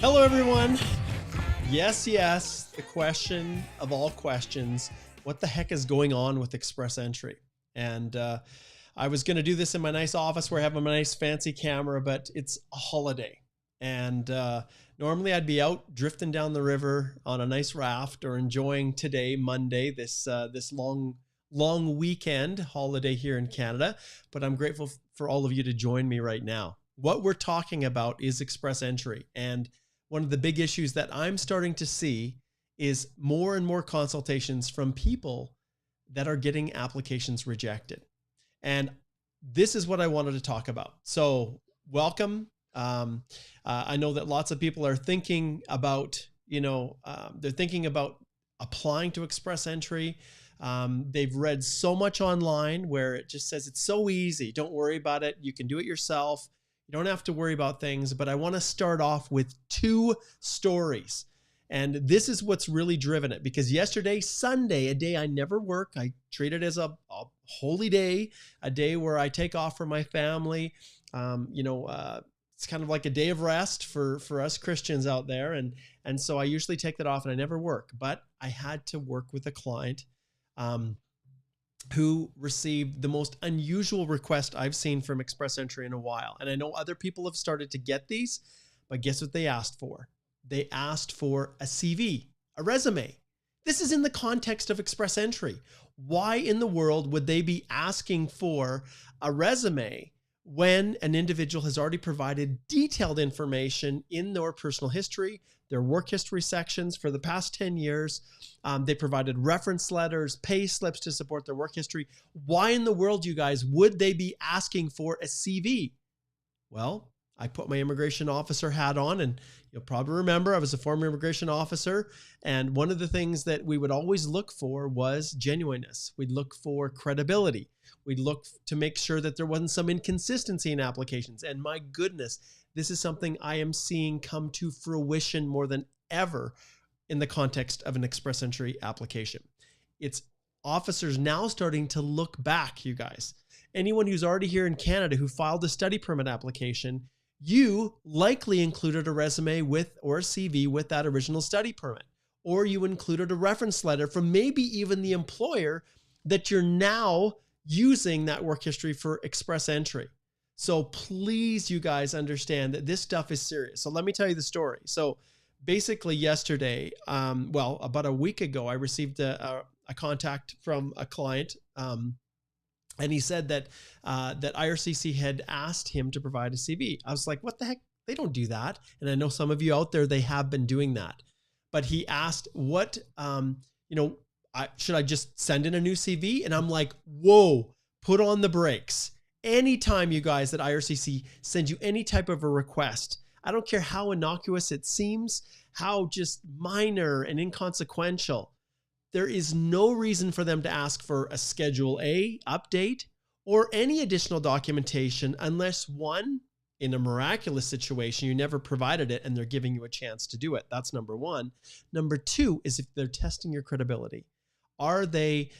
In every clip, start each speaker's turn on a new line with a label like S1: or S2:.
S1: Hello, everyone. Yes, the question of all questions, what the heck is going on with Express Entry? And I was going to do this in my nice office where I have a nice fancy camera, but it's a holiday. And normally I'd be out drifting down the river on a nice raft or enjoying today, Monday, this long weekend holiday here in Canada. But I'm grateful for all of you to join me right now. What we're talking about is Express Entry. And one of the big issues that I'm starting to see is more and more consultations from people that are getting applications rejected. And this is what I wanted to talk about. So welcome. I know that lots of people are thinking about, they're thinking about applying to Express Entry. They've read so much online where it just says it's so easy. Don't worry about it. You can do it yourself. You don't have to worry about things, but I want to start off with two stories. And this is what's really driven it, because yesterday, Sunday, a day I never work, I treat it as a holy day, a day where I take off from my family. It's kind of like a day of rest for us Christians out there. And so I usually take that off and I never work, but I had to work with a client who received the most unusual request I've seen from Express Entry in a while. And I know other people have started to get these, but guess what they asked for? They asked for a CV, a resume. This is in the context of Express Entry. Why in the world would they be asking for a resume when an individual has already provided detailed information in their personal history, their work history sections for the past 10 years? They provided reference letters, pay slips to support their work history. Why in the world, you guys, would they be asking for a CV? Well, I put my immigration officer hat on, and you'll probably remember I was a former immigration officer. And one of the things that we would always look for was genuineness. We'd look for credibility. We'd look to make sure that there wasn't some inconsistency in applications. And my goodness, this is something I am seeing come to fruition more than ever in the context of an Express Entry application. It's officers now starting to look back, you guys. Anyone who's already here in Canada who filed a study permit application, you likely included a resume with or a CV with that original study permit, or you included a reference letter from maybe even the employer that you're now using that work history for Express Entry. So please, you guys, understand that this stuff is serious. So let me tell you the story. So basically yesterday, about a week ago, I received a contact from a client, and he said that IRCC had asked him to provide a CV. I was like, what the heck? They don't do that. And I know some of you out there, they have been doing that. But he asked, should I just send in a new CV? And I'm like, whoa, put on the brakes. Anytime, you guys, that IRCC sends you any type of a request, I don't care how innocuous it seems, how just minor and inconsequential, there is no reason for them to ask for a Schedule A update or any additional documentation unless, one, in a miraculous situation, you never provided it and they're giving you a chance to do it. That's number one. Number two is if they're testing your credibility. Are they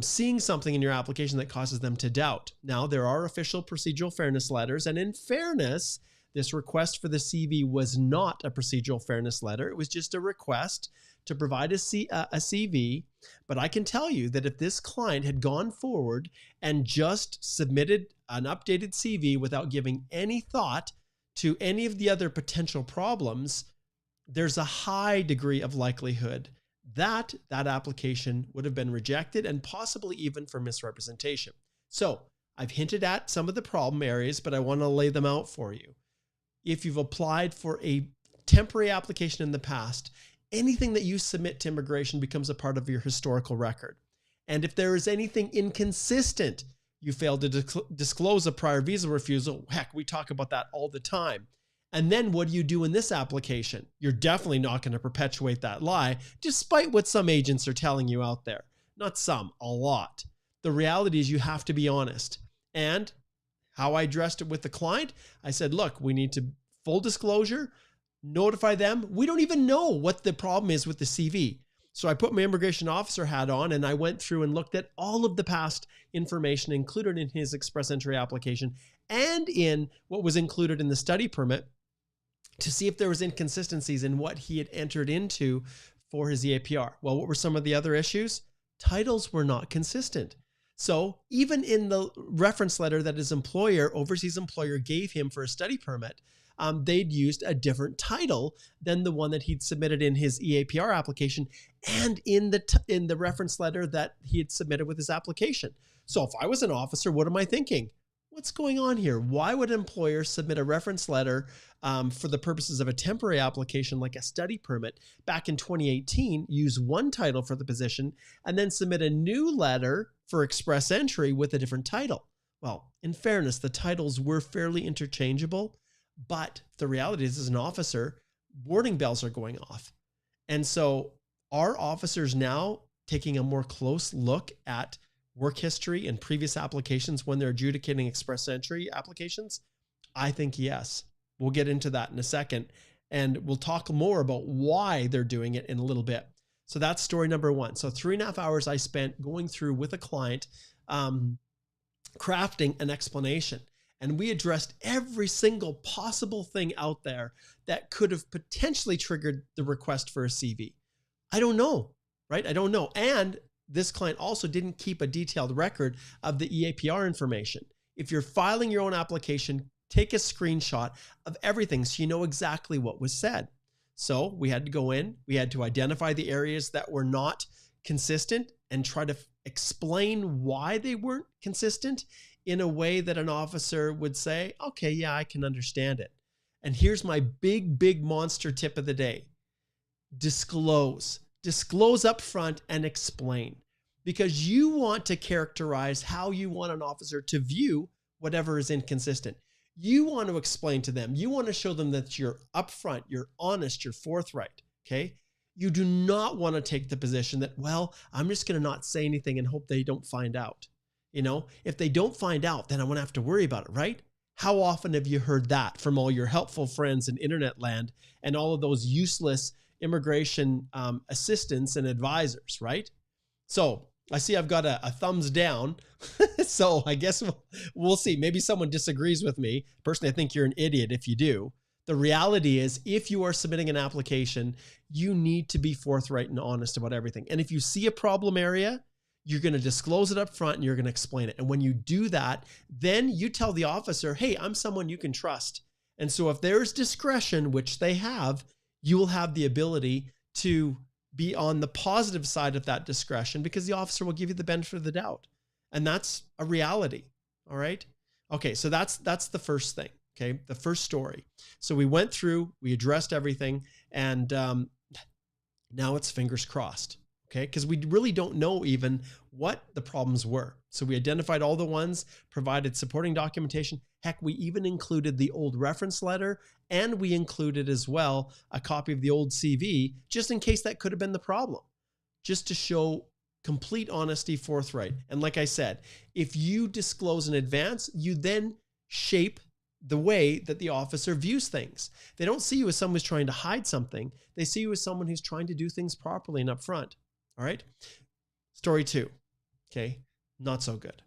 S1: seeing something in your application that causes them to doubt? Now, there are official procedural fairness letters, and in fairness, this request for the CV was not a procedural fairness letter. It was just a request to provide a CV. But I can tell you that if this client had gone forward and just submitted an updated CV without giving any thought to any of the other potential problems, there's a high degree of likelihood that that application would have been rejected, and possibly even for misrepresentation. So I've hinted at some of the problem areas, but I want to lay them out for you. If you've applied for a temporary application in the past, anything that you submit to immigration becomes a part of your historical record. And if there is anything inconsistent, you failed to disclose a prior visa refusal, heck, we talk about that all the time. And then what do you do in this application? You're definitely not going to perpetuate that lie, despite what some agents are telling you out there. Not some, a lot. The reality is you have to be honest. And how I addressed it with the client, I said, look, we need to full disclosure, notify them. We don't even know what the problem is with the CV. So I put my immigration officer hat on and I went through and looked at all of the past information included in his Express Entry application and in what was included in the study permit. to see if there was inconsistencies in what he had entered into for his EAPR. Well, what were some of the other issues? Titles were not consistent. So even in the reference letter that his employer, overseas employer, gave him for a study permit, they'd used a different title than the one that he'd submitted in his EAPR application and in the reference letter that he had submitted with his application. So if I was an officer, what am I thinking? What's going on here? Why would an employer submit a reference letter for the purposes of a temporary application like a study permit back in 2018, use one title for the position, and then submit a new letter for express entry with a different title? Well, in fairness, the titles were fairly interchangeable, but the reality is, as an officer, warning bells are going off. And so are officers now taking a more close look at work history and previous applications when they're adjudicating express entry applications? I think yes. We'll get into that in a second, and we'll talk more about why they're doing it in a little bit. So that's story number one. So 3.5 hours I spent going through with a client, crafting an explanation. And we addressed every single possible thing out there that could have potentially triggered the request for a CV. I don't know, right? I don't know. And this client also didn't keep a detailed record of the EAPR information. If you're filing your own application, take a screenshot of everything so you know exactly what was said. So we had to go in, we had to identify the areas that were not consistent and try to explain why they weren't consistent in a way that an officer would say, okay, yeah, I can understand it. And here's my big monster tip of the day. Disclose up front and explain, because you want to characterize how you want an officer to view whatever is inconsistent. You want to explain to them. You want to show them that you're upfront, you're honest, you're forthright. Okay. You do not want to take the position that, well, I'm just going to not say anything and hope they don't find out. You know, if they don't find out, then I won't have to worry about it, right? How often have you heard that from all your helpful friends in internet land and all of those useless immigration assistants and advisors, right? So I see I've got a thumbs down. So I guess we'll see. Maybe someone disagrees with me. Personally, I think you're an idiot if you do. The reality is, if you are submitting an application, you need to be forthright and honest about everything. And if you see a problem area, you're going to disclose it up front and you're going to explain it. And when you do that, then you tell the officer, hey, I'm someone you can trust. And so if there's discretion, which they have, you will have the ability to be on the positive side of that discretion because the officer will give you the benefit of the doubt. And that's a reality. All right. Okay. So that's the first thing. Okay. The first story. So we went through, we addressed everything, and now it's fingers crossed. Okay. Because we really don't know even what the problems were. So we identified all the ones, provided supporting documentation. Heck, we even included the old reference letter, and we included as well a copy of the old CV, just in case that could have been the problem, just to show complete honesty, forthright. And like I said, if you disclose in advance, you then shape the way that the officer views things. They don't see you as someone who's trying to hide something. They see you as someone who's trying to do things properly and upfront. All right. Story two. Okay. Not so good.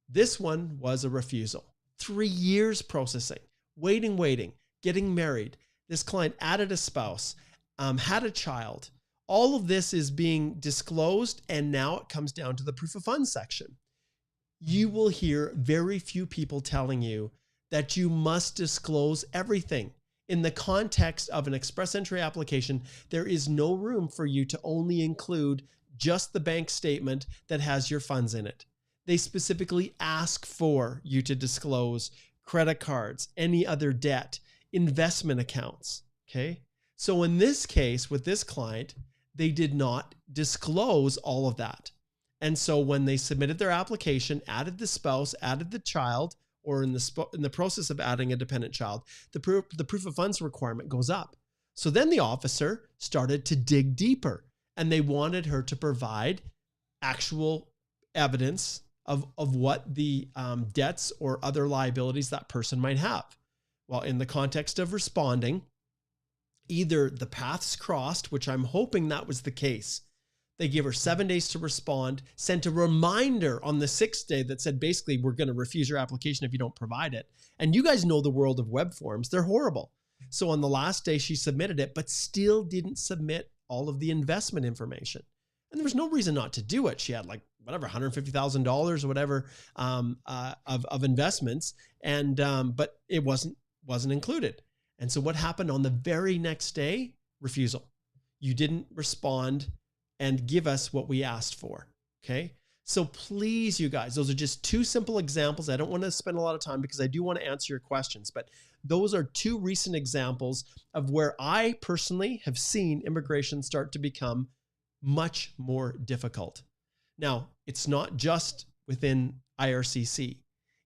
S1: This one was a refusal. 3 years processing, waiting, getting married. This client added a spouse, had a child. All of this is being disclosed, and now it comes down to the proof of funds section. You will hear very few people telling you that you must disclose everything. In the context of an express entry application, there is no room for you to only include just the bank statement that has your funds in it. They specifically ask for you to disclose credit cards, any other debt, investment accounts. Okay. So in this case, with this client, they did not disclose all of that. And so when they submitted their application, added the spouse, added the child, or in the process of adding a dependent child, the proof of funds requirement goes up. So then the officer started to dig deeper, and they wanted her to provide actual evidence of what the debts or other liabilities that person might have. Well, in the context of responding, either the paths crossed, which I'm hoping that was the case. They gave her 7 days to respond, sent a reminder on the 6th day that said, basically, we're going to refuse your application if you don't provide it. And you guys know the world of web forms. They're horrible. So on the last day, she submitted it, but still didn't submit all of the investment information. And there was no reason not to do it. She had like whatever, $150,000 or whatever of investments, and but it wasn't included. And so what happened on the very next day? Refusal. You didn't respond and give us what we asked for. Okay. So please, you guys, those are just two simple examples. I don't want to spend a lot of time because I do want to answer your questions, but those are two recent examples of where I personally have seen immigration start to become much more difficult. Now, it's not just within IRCC.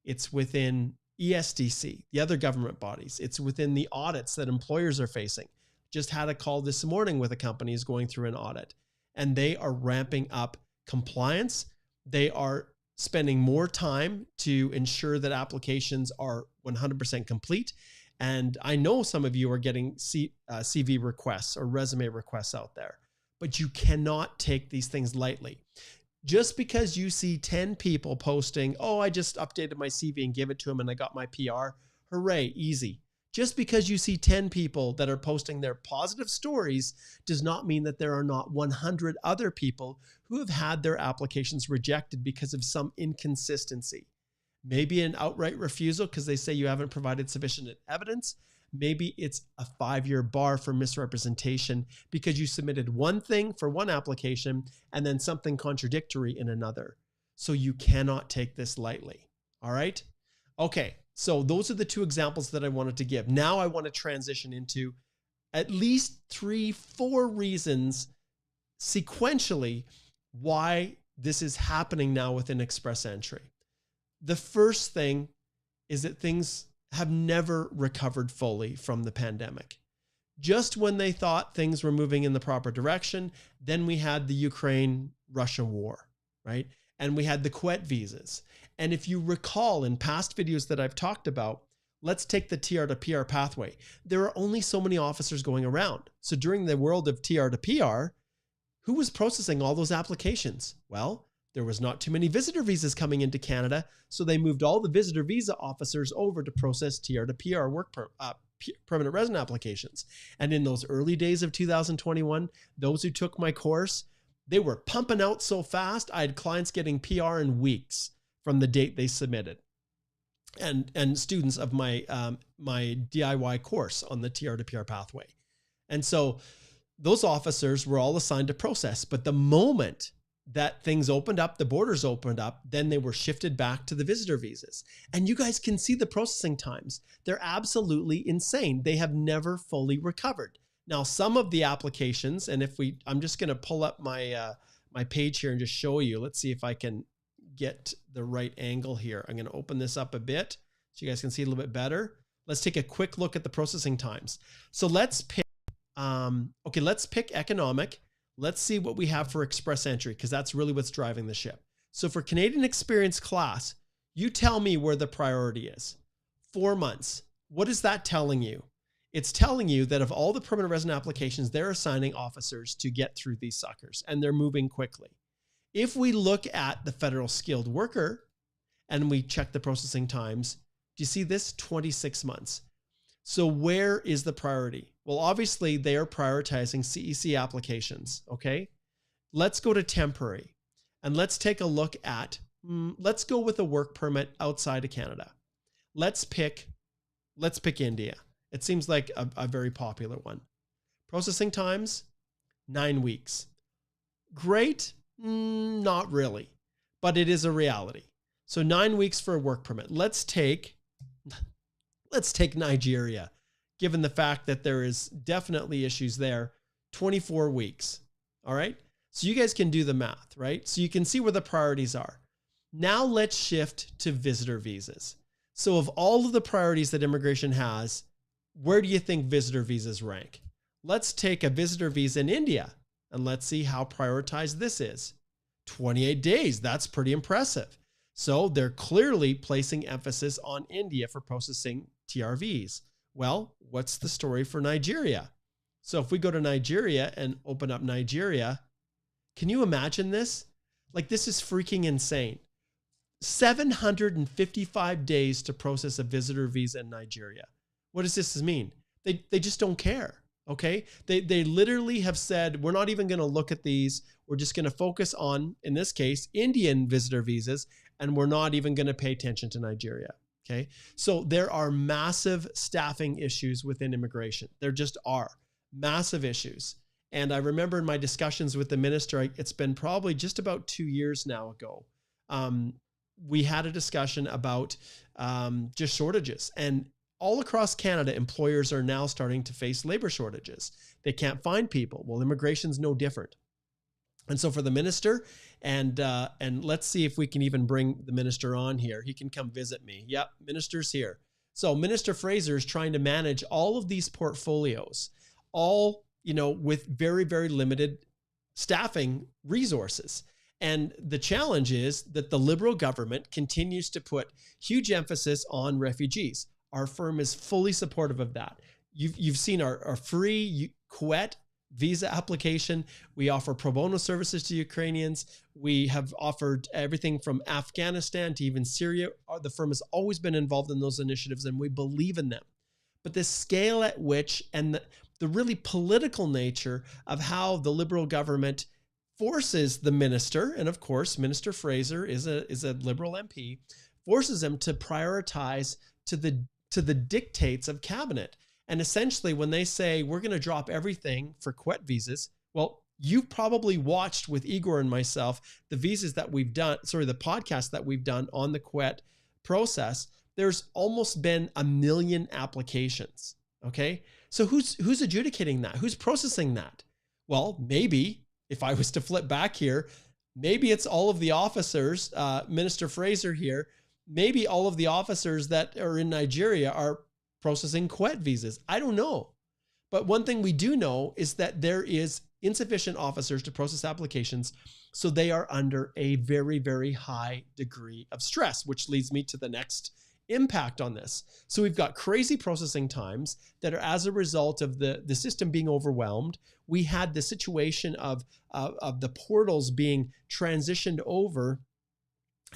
S1: It's within ESDC, the other government bodies. It's within the audits that employers are facing. Just had a call this morning with a company who's going through an audit, and they are ramping up compliance. They are spending more time to ensure that applications are 100% complete. And I know some of you are getting CV requests or resume requests out there, but you cannot take these things lightly. Just because you see 10 people posting, oh, I just updated my CV and gave it to them and I got my PR, hooray, easy. Just because you see 10 people that are posting their positive stories does not mean that there are not 100 other people who have had their applications rejected because of some inconsistency. Maybe an outright refusal because they say you haven't provided sufficient evidence. Maybe it's a 5-year bar for misrepresentation because you submitted one thing for one application and then something contradictory in another. So you cannot take this lightly. All right. Okay. So those are the two examples that I wanted to give. Now I want to transition into at least 3-4 reasons sequentially why this is happening now within Express Entry. The first thing is that things have never recovered fully from the pandemic. Just when they thought things were moving in the proper direction, then we had the Ukraine-Russia war, right? And we had the Kuwait visas. And if you recall in past videos that I've talked about, let's take the TR to PR pathway. There are only so many officers going around. So during the world of TR to PR, who was processing all those applications? Well, there was not too many visitor visas coming into Canada, so they moved all the visitor visa officers over to process TR to PR permanent resident applications. And in those early days of 2021, those who took my course, they were pumping out so fast. I had clients getting PR in weeks from the date they submitted. And students of my my DIY course on the TR to PR pathway. And so those officers were all assigned to process. But the moment that things opened up, the borders opened up, then they were shifted back to the visitor visas. And you guys can see the processing times. They're absolutely insane. They have never fully recovered. Now, some of the applications, and I'm just going to pull up my my page here and just show you. Let's see if I can get the right angle here. I'm going to open this up a bit so you guys can see a little bit better. Let's take a quick look at the processing times. So let's pick, let's pick economic. Let's see what we have for Express Entry, because that's really what's driving the ship. So for Canadian Experience class, you tell me where the priority is. 4 months. What is that telling you? It's telling you that of all the permanent resident applications, they're assigning officers to get through these suckers, and they're moving quickly. If we look at the federal skilled worker and we check the processing times, do you see this? 26 months. So where is the priority? Well, obviously they are prioritizing CEC applications. Okay. Let's go to temporary and let's take a look at, let's go with a work permit outside of Canada. Let's pick India. It seems like a very popular one. Processing times, 9 weeks. Great. Not really, but it is a reality. So 9 weeks for a work permit. Let's take Nigeria, given the fact that there is definitely issues there, 24 weeks. All right. So you guys can do the math, right? So you can see where the priorities are. Now let's shift to visitor visas. So of all of the priorities that immigration has, where do you think visitor visas rank? Let's take a visitor visa in India. And let's see how prioritized this is. 28 days. That's pretty impressive. So they're clearly placing emphasis on India for processing TRVs. Well, what's the story for Nigeria? So if we go to Nigeria and open up Nigeria, can you imagine this? Like, this is freaking insane. 755 days to process a visitor visa in Nigeria. What does this mean? They just don't care. Okay. They literally have said, we're not even going to look at these. We're just going to focus on, in this case, Indian visitor visas, and we're not even going to pay attention to Nigeria. Okay. So there are massive staffing issues within immigration. There just are massive issues. And I remember in my discussions with the minister, it's been probably just about 2 years now ago. We had a discussion about just shortages, and all across Canada, employers are now starting to face labor shortages. They can't find people. Well, immigration's no different. And so for the minister, and let's see if we can even bring the minister on here. He can come visit me. Yep, minister's here. So Minister Fraser is trying to manage all of these portfolios, all, with very, very limited staffing resources. And the challenge is that the Liberal government continues to put huge emphasis on refugees. Our firm is fully supportive of that. You've seen our free Kuwait visa application. We offer pro bono services to Ukrainians. We have offered everything from Afghanistan to even Syria. The firm has always been involved in those initiatives, and we believe in them. But the scale at which, and the really political nature of how the Liberal government forces the minister, and of course, Minister Fraser is a Liberal MP, forces him to prioritize to the dictates of cabinet. And essentially, when they say, we're going to drop everything for Kuwait visas, well, you've probably watched with Igor and myself the visas that we've done, the podcast that we've done on the Kuwait process. There's almost been 1 million applications. Okay. So who's adjudicating that? Who's processing that? Well, maybe if I was to flip back here, maybe it's all of the officers, Minister Fraser here, maybe all of the officers that are in Nigeria are processing Kuwait visas. I don't know. But one thing we do know is that there is insufficient officers to process applications. So they are under a very, very high degree of stress, which leads me to the next impact on this. So we've got crazy processing times that are as a result of the system being overwhelmed. We had the situation of the portals being transitioned over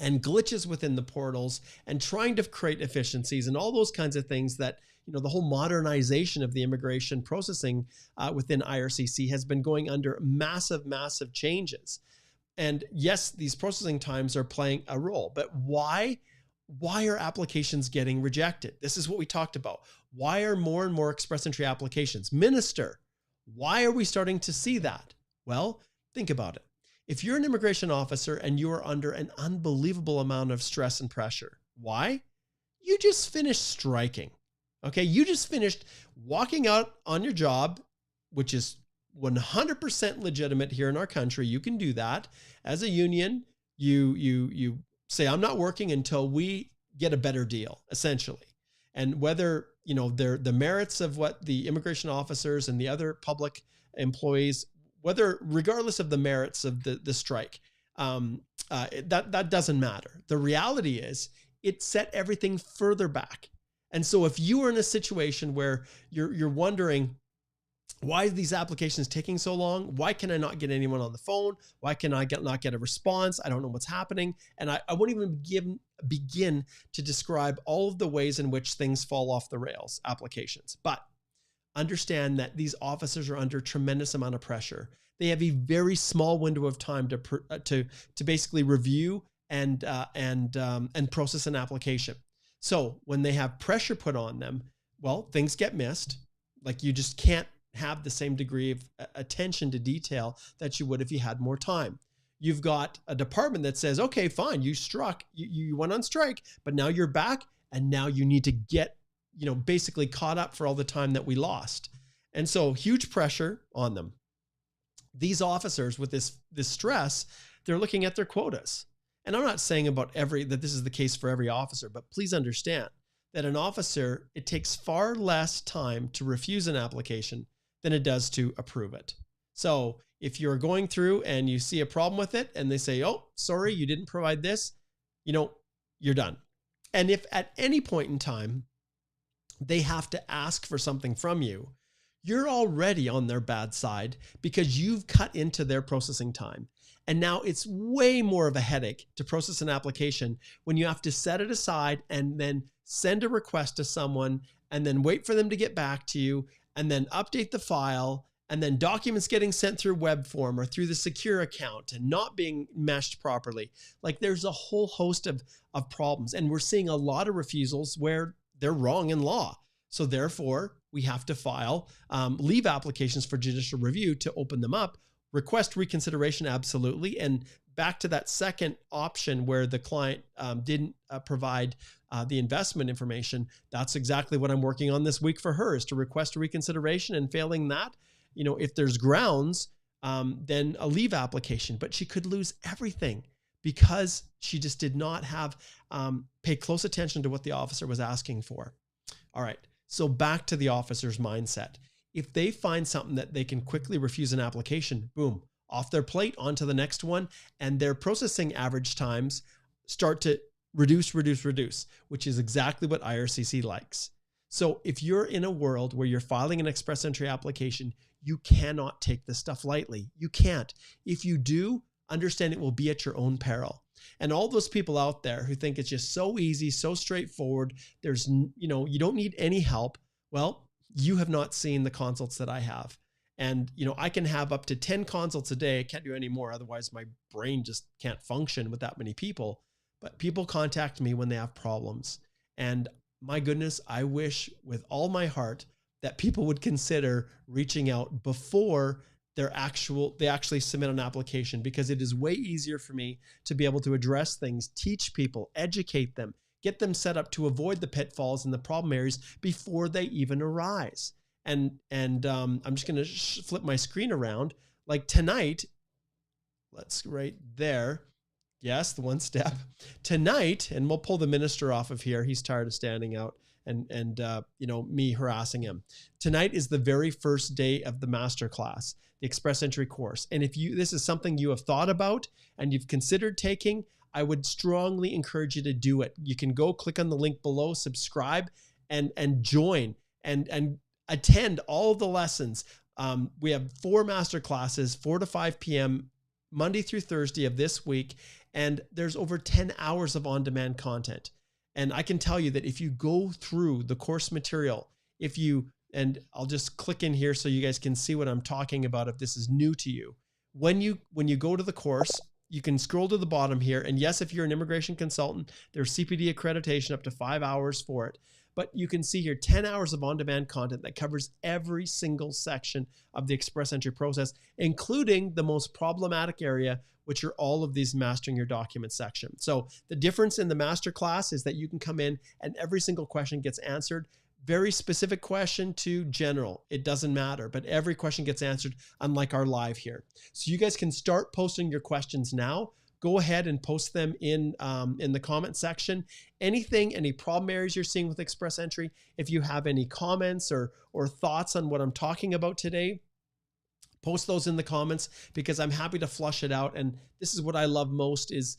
S1: and glitches within the portals and trying to create efficiencies and all those kinds of things that, the whole modernization of the immigration processing within IRCC has been going under massive, massive changes. And yes, these processing times are playing a role, but why are applications getting rejected? This is what we talked about. Why are more and more express entry applications? Minister, why are we starting to see that? Well, think about it. If you're an immigration officer and you are under an unbelievable amount of stress and pressure, why? You just finished striking. Okay. You just finished walking out on your job, which is 100% legitimate here in our country. You can do that as a union. You say, I'm not working until we get a better deal, essentially. And whether, the merits of what the immigration officers and the other public employees, regardless of the merits of the strike, that doesn't matter. The reality is it set everything further back. And so if you are in a situation where you're wondering, why are these applications taking so long? Why can I not get anyone on the phone? Why can I not get a response? I don't know what's happening. And I won't even begin to describe all of the ways in which things fall off the rails, applications. But understand that these officers are under a tremendous amount of pressure. They have a very small window of time to basically review and process an application. So when they have pressure put on them, well, things get missed. Like you just can't have the same degree of attention to detail that you would if you had more time. You've got a department that says, okay, fine, you went on strike, but now you're back and now you need to get, basically caught up for all the time that we lost. And so huge pressure on them. These officers with this stress, they're looking at their quotas. And I'm not saying that this is the case for every officer, but please understand that an officer, it takes far less time to refuse an application than it does to approve it. So if you're going through and you see a problem with it and they say, oh, sorry, you didn't provide this, you're done. And if at any point in time they have to ask for something from you, you're already on their bad side because you've cut into their processing time. And now it's way more of a headache to process an application when you have to set it aside and then send a request to someone and then wait for them to get back to you, and then update the file, and then documents getting sent through web form or through the secure account and not being meshed properly. Like there's a whole host of problems, and we're seeing a lot of refusals where they're wrong in law. So therefore, we have to file leave applications for judicial review to open them up. Request reconsideration, absolutely. And back to that second option where the client didn't provide the investment information, that's exactly what I'm working on this week for her, is to request a reconsideration. And failing that, you know, if there's grounds, then a leave application. But she could lose everything because she just did not have pay close attention to what the officer was asking for. All right. So back to the officer's mindset. If they find something that they can quickly refuse an application, boom, off their plate, onto the next one, and their processing average times start to reduce, which is exactly what IRCC likes. So if you're in a world where you're filing an express entry application, you cannot take this stuff lightly. You can't. If you do, understand it will be at your own peril. And all those people out there who think it's just so easy, so straightforward, there's, you know, you don't need any help. Well, you have not seen the consults that I have. And, you know, I can have up to 10 consults a day. I can't do any more. Otherwise, my brain just can't function with that many people. But people contact me when they have problems. And my goodness, I wish with all my heart that people would consider reaching out before they actually submit an application, because it is way easier for me to be able to address things, teach people, educate them, get them set up to avoid the pitfalls and the problem areas before they even arise. And I'm just going to flip my screen around. Like tonight, let's right there. Yes, the one step. Tonight, and we'll pull the minister off of here. He's tired of standing out and you know, me harassing him. Tonight is the very first day of the masterclass, the express entry course. And if this is something you have thought about and you've considered taking, I would strongly encourage you to do it. You can go click on the link below, subscribe, and join and attend all the lessons. We have 4 master classes, 4 to 5 p.m. Monday through Thursday of this week. And there's over 10 hours of on-demand content. And I can tell you that if you go through the course material, and I'll just click in here so you guys can see what I'm talking about if this is new to you. When you go to the course, you can scroll to the bottom here. And yes, if you're an immigration consultant, there's CPD accreditation up to 5 hours for it. But you can see here 10 hours of on-demand content that covers every single section of the express entry process, including the most problematic area, which are all of these mastering your documents section. So the difference in the master class is that you can come in and every single question gets answered. Very specific question to general, it doesn't matter, but every question gets answered, unlike our live here. So you guys can start posting your questions now. Go ahead and post them in the comment section. Any problem areas you're seeing with express entry, if you have any comments or thoughts on what I'm talking about today, post those in the comments, because I'm happy to flush it out. And this is what I love most is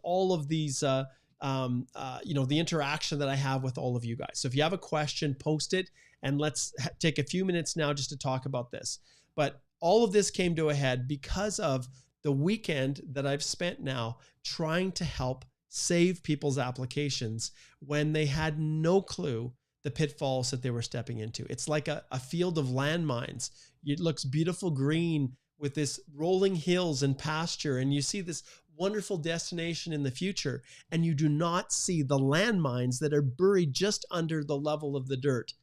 S1: all of these, you know, the interaction that I have with all of you guys. So if you have a question, post it, and let's take a few minutes now just to talk about this. But all of this came to a head because of the weekend that I've spent now trying to help save people's applications when they had no clue the pitfalls that they were stepping into. It's like a field of landmines. It looks beautiful green with this rolling hills and pasture, and you see this wonderful destination in the future, and you do not see the landmines that are buried just under the level of the dirt.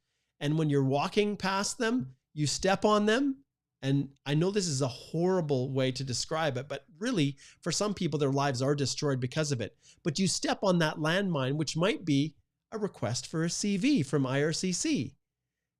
S1: And when you're walking past them, you step on them. And I know this is a horrible way to describe it, but really for some people, their lives are destroyed because of it. But you step on that landmine, which might be a request for a CV from IRCC.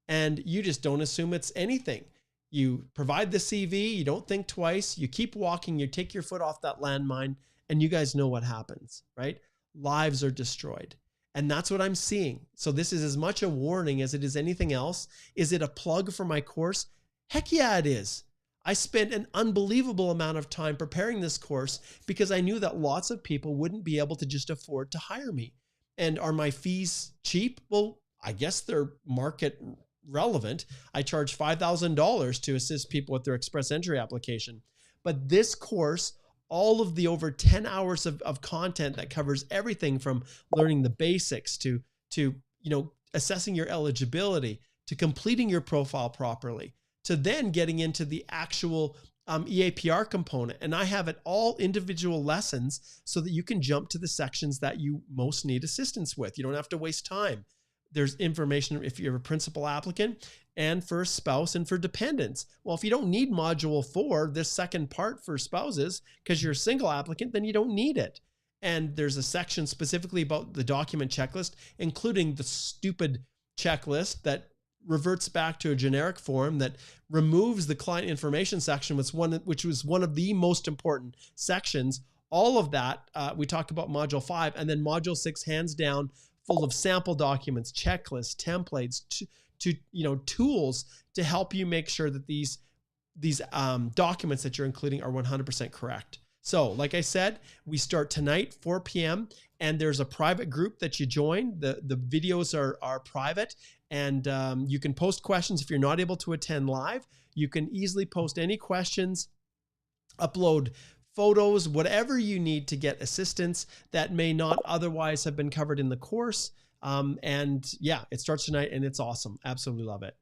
S1: And you just don't assume it's anything. You provide the CV, you don't think twice, you keep walking, you take your foot off that landmine, and you guys know what happens, right? Lives are destroyed. And that's what I'm seeing. So this is as much a warning as it is anything else. Is it a plug for my course? Heck yeah, it is. I spent an unbelievable amount of time preparing this course because I knew that lots of people wouldn't be able to just afford to hire me. And are my fees cheap? Well, I guess they're market relevant. I charge $5,000 to assist people with their express entry application. But this course, all of the over 10 hours of content that covers everything from learning the basics to you know, assessing your eligibility, to completing your profile properly, to then getting into the actual EAPR component. And I have it all individual lessons so that you can jump to the sections that you most need assistance with. You don't have to waste time. There's information if you're a principal applicant and for a spouse and for dependents. Well, if you don't need module 4, this second part for spouses, because you're a single applicant, then you don't need it. And there's a section specifically about the document checklist, including the stupid checklist that reverts back to a generic form that removes the client information section, which was one of the most important sections. All of that, we talk about module 5, and then module 6, hands down, full of sample documents, checklists, templates, tools to help you make sure that these documents that you're including are 100% correct. So like I said, we start tonight, 4 p.m., and there's a private group that you join. The videos are private, and you can post questions if you're not able to attend live. You can easily post any questions, upload photos, whatever you need to get assistance that may not otherwise have been covered in the course. And yeah, it starts tonight and it's awesome. Absolutely love it.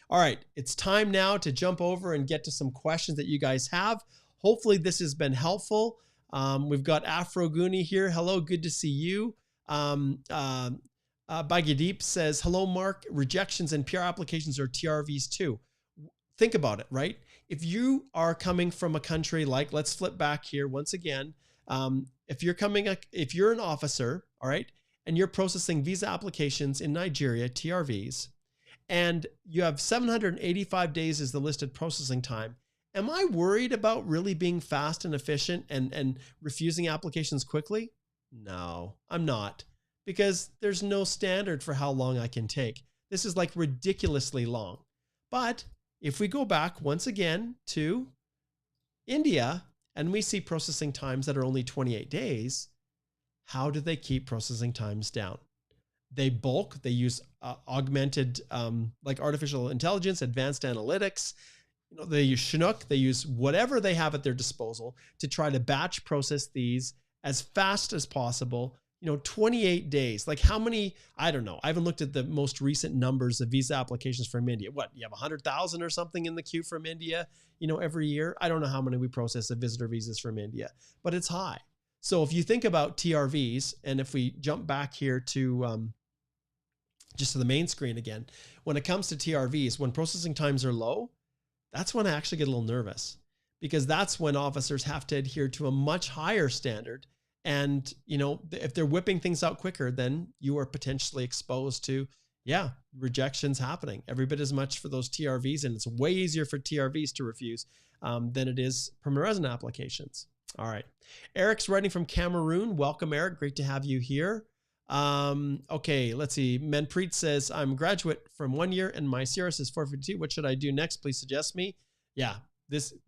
S1: All right, it's time now to jump over and get to some questions that you guys have. Hopefully this has been helpful. We've got Afro Goonie here. Hello, good to see you. Bhagyadeep says, hello, Mark. Rejections and PR applications are TRVs too. Think about it, right? If you are coming from a country like, let's flip back here once again. If you're an officer, all right, and you're processing visa applications in Nigeria, TRVs, and you have 785 days as the listed processing time, am I worried about really being fast and efficient and refusing applications quickly? No, I'm not, because there's no standard for how long I can take. This is like ridiculously long. But if we go back once again to India and we see processing times that are only 28 days, how do they keep processing times down? They bulk, they use augmented, like artificial intelligence, advanced analytics. They use Chinook, they use whatever they have at their disposal to try to batch process these as fast as possible. 28 days, like how many, I don't know. I haven't looked at the most recent numbers of visa applications from India. What, you have 100,000 or something in the queue from India, every year? I don't know how many we process of visitor visas from India, but it's high. So if you think about TRVs, and if we jump back here to just to the main screen again, when it comes to TRVs, when processing times are low, that's when I actually get a little nervous, because that's when officers have to adhere to a much higher standard. And, if they're whipping things out quicker, then you are potentially exposed to, rejections happening every bit as much for those TRVs. And it's way easier for TRVs to refuse than it is permanent resident applications. All right. Eric's writing from Cameroon. Welcome, Eric. Great to have you here. Okay, let's see. Manpreet says, I'm a graduate from 1 year and my CRS is 452. What should I do next? Please suggest me. Yeah,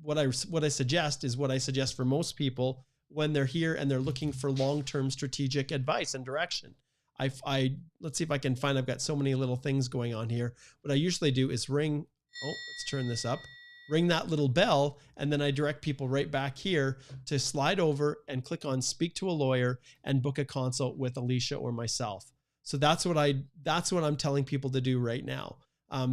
S1: what I suggest is what I suggest for most people when they're here and they're looking for long-term strategic advice and direction. Let's see if I can find, I've got so many little things going on here. What I usually do is ring that little bell, and then I direct people right back here to slide over and click on speak to a lawyer and book a consult with Alicia or myself. So that's what I'm telling people to do right now.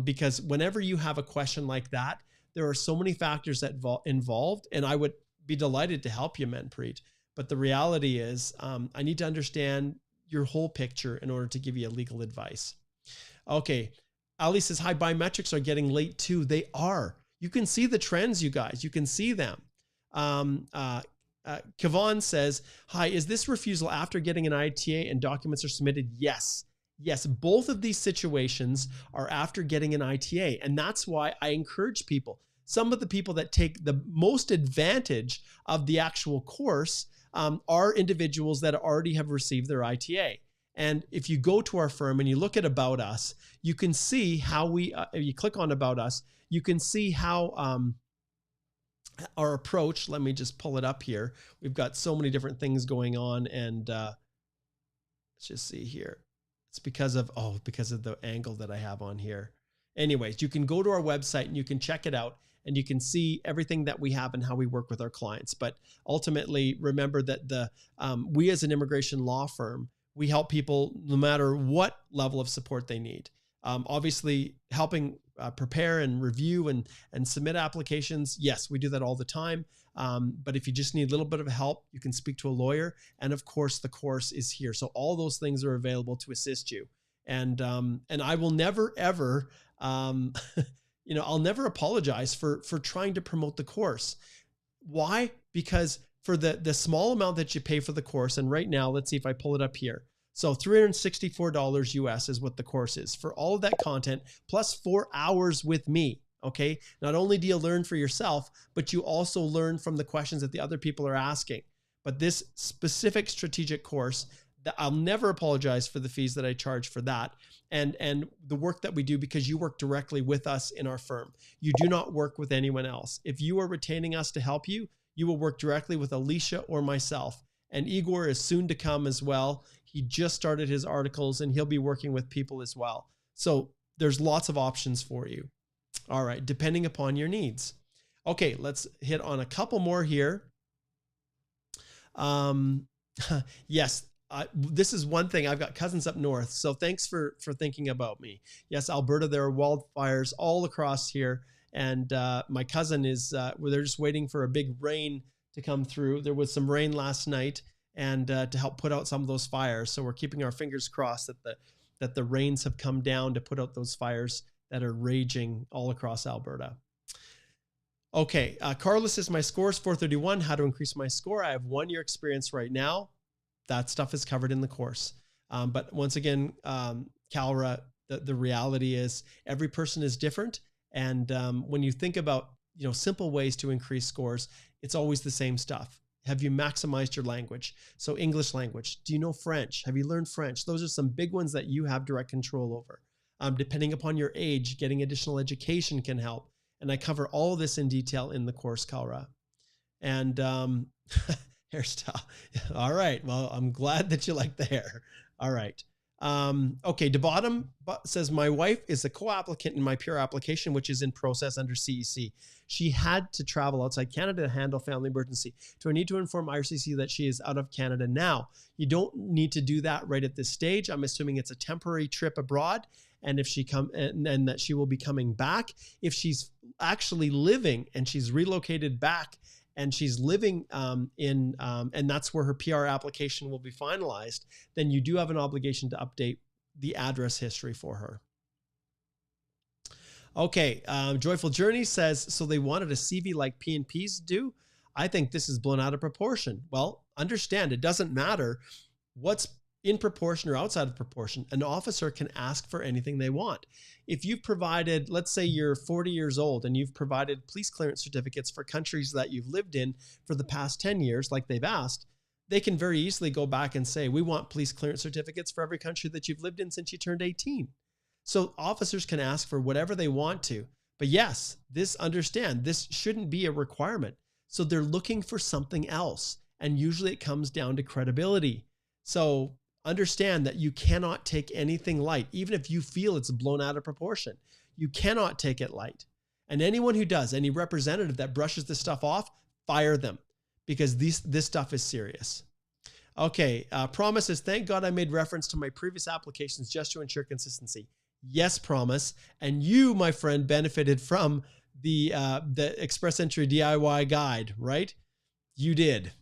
S1: Because whenever you have a question like that, there are so many factors that involved, and I would be delighted to help you, Manpreet. But the reality is, I need to understand your whole picture in order to give you legal advice. Okay. Ali says, hi, biometrics are getting late too. They are. You can see the trends, you guys. You can see them. Kevon says, hi, is this refusal after getting an ITA and documents are submitted? Yes. Yes, both of these situations are after getting an ITA. And that's why I encourage people. Some of the people that take the most advantage of the actual course are individuals that already have received their ITA. And if you go to our firm and you look at About Us, you can see how if you click on About Us, you can see how our approach, let me just pull it up here. We've got so many different things going on, and let's just see here. It's because of the angle that I have on here. Anyways, you can go to our website and you can check it out and you can see everything that we have and how we work with our clients. But ultimately, remember that we as an immigration law firm, we help people no matter what level of support they need. Obviously, helping prepare and review and submit applications. Yes, we do that all the time. But if you just need a little bit of help, you can speak to a lawyer. And of course, the course is here. So all those things are available to assist you. And I will never, ever, I'll never apologize for trying to promote the course. Why? Because for the small amount that you pay for the course, and right now, let's see if I pull it up here. So $364 US is what the course is for all of that content, plus 4 hours with me. Okay. Not only do you learn for yourself, but you also learn from the questions that the other people are asking. But this specific strategic course, that I'll never apologize for the fees that I charge for that. And the work that we do, because you work directly with us in our firm. You do not work with anyone else. If you are retaining us to help you, you will work directly with Alicia or myself. And Igor is soon to come as well. He just started his articles and he'll be working with people as well. So there's lots of options for you. All right, depending upon your needs. Okay, let's hit on a couple more here. Yes, this is one thing. I've got cousins up north, so thanks for thinking about me. Yes, Alberta, there are wildfires all across here, and my cousin is, they're just waiting for a big rain to come through. There was some rain last night, and to help put out some of those fires. So we're keeping our fingers crossed that the rains have come down to put out those fires that are raging all across Alberta. Okay, Carlos says, my score is 431. How to increase my score? I have 1 year experience right now. That stuff is covered in the course. But once again, Calra, the reality is every person is different. And when you think about simple ways to increase scores, it's always the same stuff. Have you maximized your language? So English language. Do you know French? Have you learned French? Those are some big ones that you have direct control over. Depending upon your age, getting additional education can help. And I cover all of this in detail in the course, Calra. And hairstyle. All right. Well, I'm glad that you like the hair. All right. Okay. DeBottom says, my wife is a co-applicant in my peer application, which is in process under CEC. She had to travel outside Canada to handle family emergency. Do I need to inform IRCC that she is out of Canada now? You don't need to do that right at this stage. I'm assuming it's a temporary trip abroad. And if she and that she will be coming back. If she's actually living and she's relocated back and she's living and that's where her PR application will be finalized, then you do have an obligation to update the address history for her. Okay, Joyful Journey says, so they wanted a CV like P&Ps do? I think this is blown out of proportion. Well, understand, it doesn't matter what's in proportion or outside of proportion. An officer can ask for anything they want. If you've provided, let's say you're 40 years old and you've provided police clearance certificates for countries that you've lived in for the past 10 years, like they've asked, they can very easily go back and say, we want police clearance certificates for every country that you've lived in since you turned 18. So officers can ask for whatever they want to. But yes, this shouldn't be a requirement. So they're looking for something else. And usually it comes down to credibility. So understand that you cannot take anything light, even if you feel it's blown out of proportion. You cannot take it light. And anyone who does, any representative that brushes this stuff off, fire them, because this stuff is serious. Okay, Promise says, thank God I made reference to my previous applications just to ensure consistency. Yes, Promise. And you, my friend, benefited from the Express Entry DIY guide, right? You did.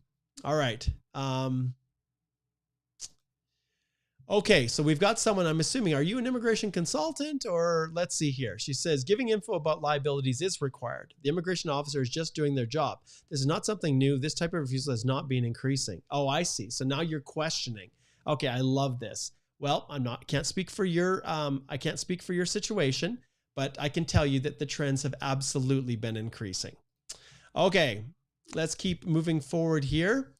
S1: All right. Okay, so we've got someone, I'm assuming, are you an immigration consultant or let's see here. She says, giving info about liabilities is required. The immigration officer is just doing their job. This is not something new. This type of refusal has not been increasing. Oh, I see. So now you're questioning. Okay, I love this. Well, can't speak for your situation, but I can tell you that the trends have absolutely been increasing. Okay, let's keep moving forward here.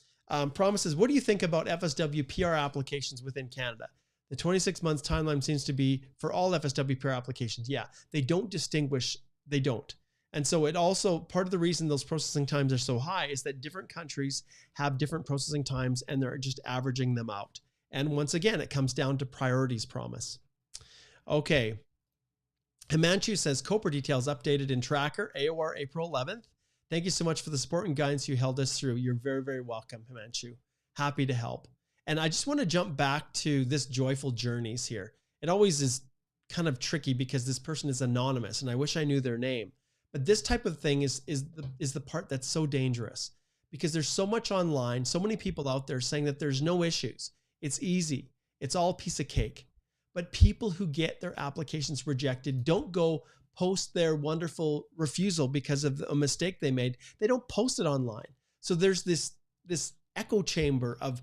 S1: Promises, what do you think about FSW PR applications within Canada? The 26 months timeline seems to be for all FSW PR applications. Yeah, they don't distinguish. They don't. And so it also, part of the reason those processing times are so high is that different countries have different processing times and they're just averaging them out. And once again, it comes down to priorities, Promise. Okay. Himanshu says, Copra details updated in Tracker, AOR April 11th. Thank you so much for the support and guidance you held us through. You're very, very welcome, Himanshu. Happy to help. And I just want to jump back to this joyful journeys here. It always is kind of tricky because this person is anonymous and I wish I knew their name. But this type of thing is the part that's so dangerous, because there's so much online, so many people out there saying that there's no issues. It's easy. It's all a piece of cake. But people who get their applications rejected don't go post their wonderful refusal because of a mistake they made. They don't post it online. So there's this echo chamber of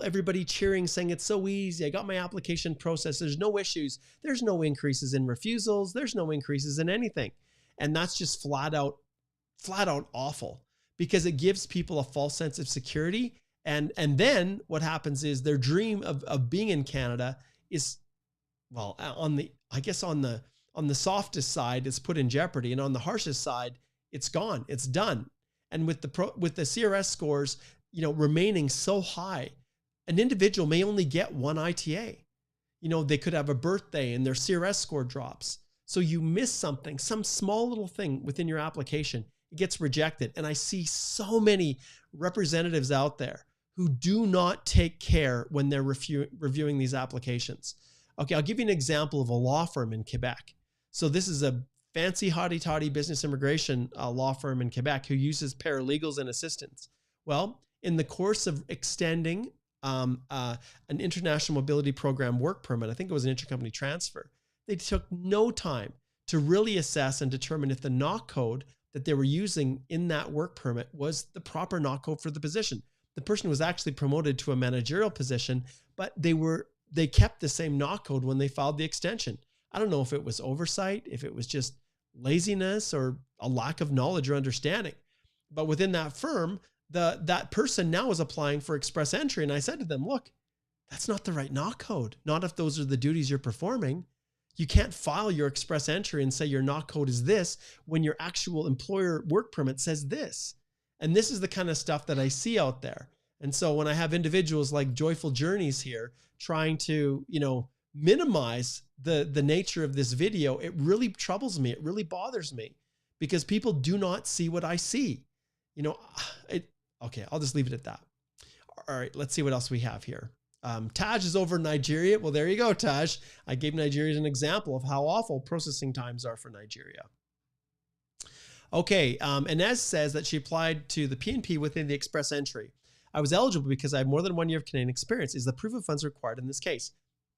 S1: everybody cheering, saying it's so easy. I got my application processed. There's no issues. There's no increases in refusals. There's no increases in anything. And that's just flat out awful, because it gives people a false sense of security. And then what happens is their dream of being in Canada is, well, on the softest side, it's put in jeopardy. And on the harshest side, it's gone, it's done. And with the CRS scores, remaining so high, an individual may only get one ITA. They could have a birthday and their CRS score drops. So you miss something, some small little thing within your application, it gets rejected. And I see so many representatives out there who do not take care when they're reviewing these applications. Okay, I'll give you an example of a law firm in Quebec. So this is a fancy hotty-toddy business immigration law firm in Quebec who uses paralegals and assistants. Well, in the course of extending an international mobility program work permit, I think it was an intercompany transfer, they took no time to really assess and determine if the knock code that they were using in that work permit was the proper knock code for the position. The person was actually promoted to a managerial position, but they kept the same knock code when they filed the extension. I don't know if it was oversight, if it was just laziness or a lack of knowledge or understanding. But within that firm, that person now is applying for express entry. And I said to them, look, that's not the right knock code. Not if those are the duties you're performing. You can't file your express entry and say your knock code is this when your actual employer work permit says this. And this is the kind of stuff that I see out there. And so when I have individuals like Joyful Journeys here trying to, minimize the nature of this video, it really troubles me. It really bothers me, because people do not see what I see. Okay, I'll just leave it at that. All right, let's see what else we have here. Taj is over in Nigeria. Well, there you go, Taj. I gave Nigeria as an example of how awful processing times are for Nigeria. Okay, Inez says that she applied to the PNP within the express entry. I was eligible because I have more than 1 year of Canadian experience. Is the proof of funds required in this case?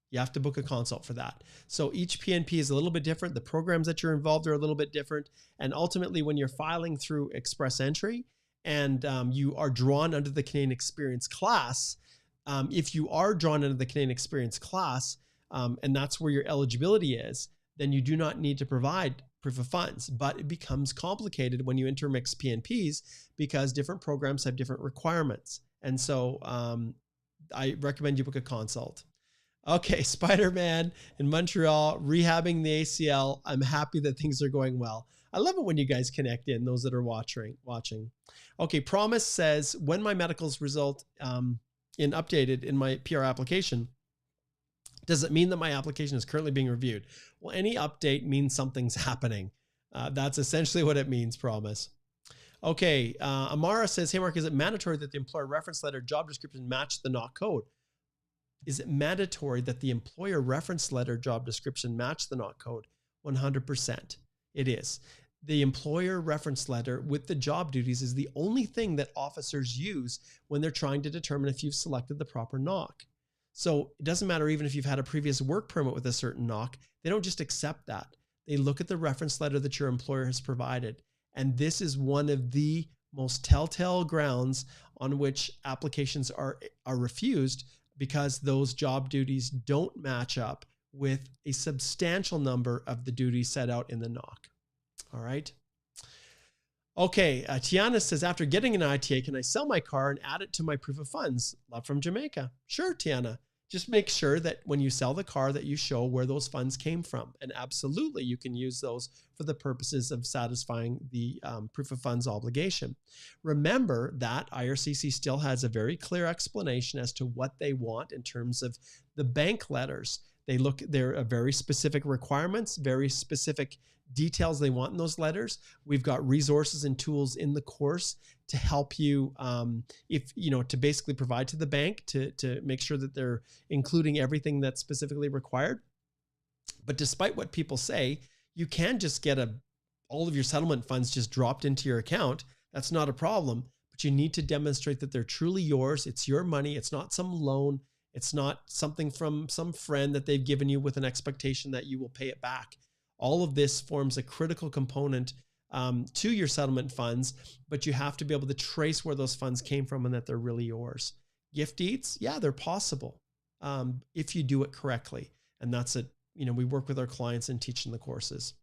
S1: You have to book a consult for that. So each PNP is a little bit different. The programs that you're involved are a little bit different. And ultimately, when you're filing through express entry and you are drawn under the Canadian experience class, if you are drawn under the Canadian experience class, and that's where your eligibility is, then you do not need to provide proof of funds. But it becomes complicated when you intermix PNPs because different programs have different requirements. And so I recommend you book a consult. Okay, Spider-Man in Montreal, rehabbing the ACL. I'm happy that things are going well. I love it when you guys connect in, those that are watching. Okay, Promise says, when my medicals result updated in my PR application, does it mean that my application is currently being reviewed? Well, any update means something's happening. That's essentially what it means, Promise. Okay, Amara says, hey Mark, is it mandatory that the employer reference letter job description match the knock code? Is it mandatory that the employer reference letter job description match the knock code? 100%. It is. The employer reference letter with the job duties is the only thing that officers use when they're trying to determine if you've selected the proper knock. So it doesn't matter even if you've had a previous work permit with a certain knock, they don't just accept that. They look at the reference letter that your employer has provided. And this is one of the most telltale grounds on which applications are refused, because those job duties don't match up with a substantial number of the duties set out in the knock. All right. Okay. Tiana says, after getting an ITA, can I sell my car and add it to my proof of funds? Love from Jamaica. Sure, Tiana. Just make sure that when you sell the car that you show where those funds came from. And absolutely, you can use those for the purposes of satisfying the proof of funds obligation. Remember that IRCC still has a very clear explanation as to what they want in terms of the bank letters They're very specific requirements, very specific details they want in those letters. We've got resources and tools in the course to help you, to basically provide to the bank to make sure that they're including everything that's specifically required. But despite what people say, you can just get all of your settlement funds just dropped into your account. That's not a problem, but you need to demonstrate that they're truly yours. It's your money. It's not some loan. It's not something from some friend that they've given you with an expectation that you will pay it back. All of this forms a critical component to your settlement funds, but you have to be able to trace where those funds came from and that they're really yours. Gift deeds, yeah, they're possible if you do it correctly. And that's it. We work with our clients and teach in the courses.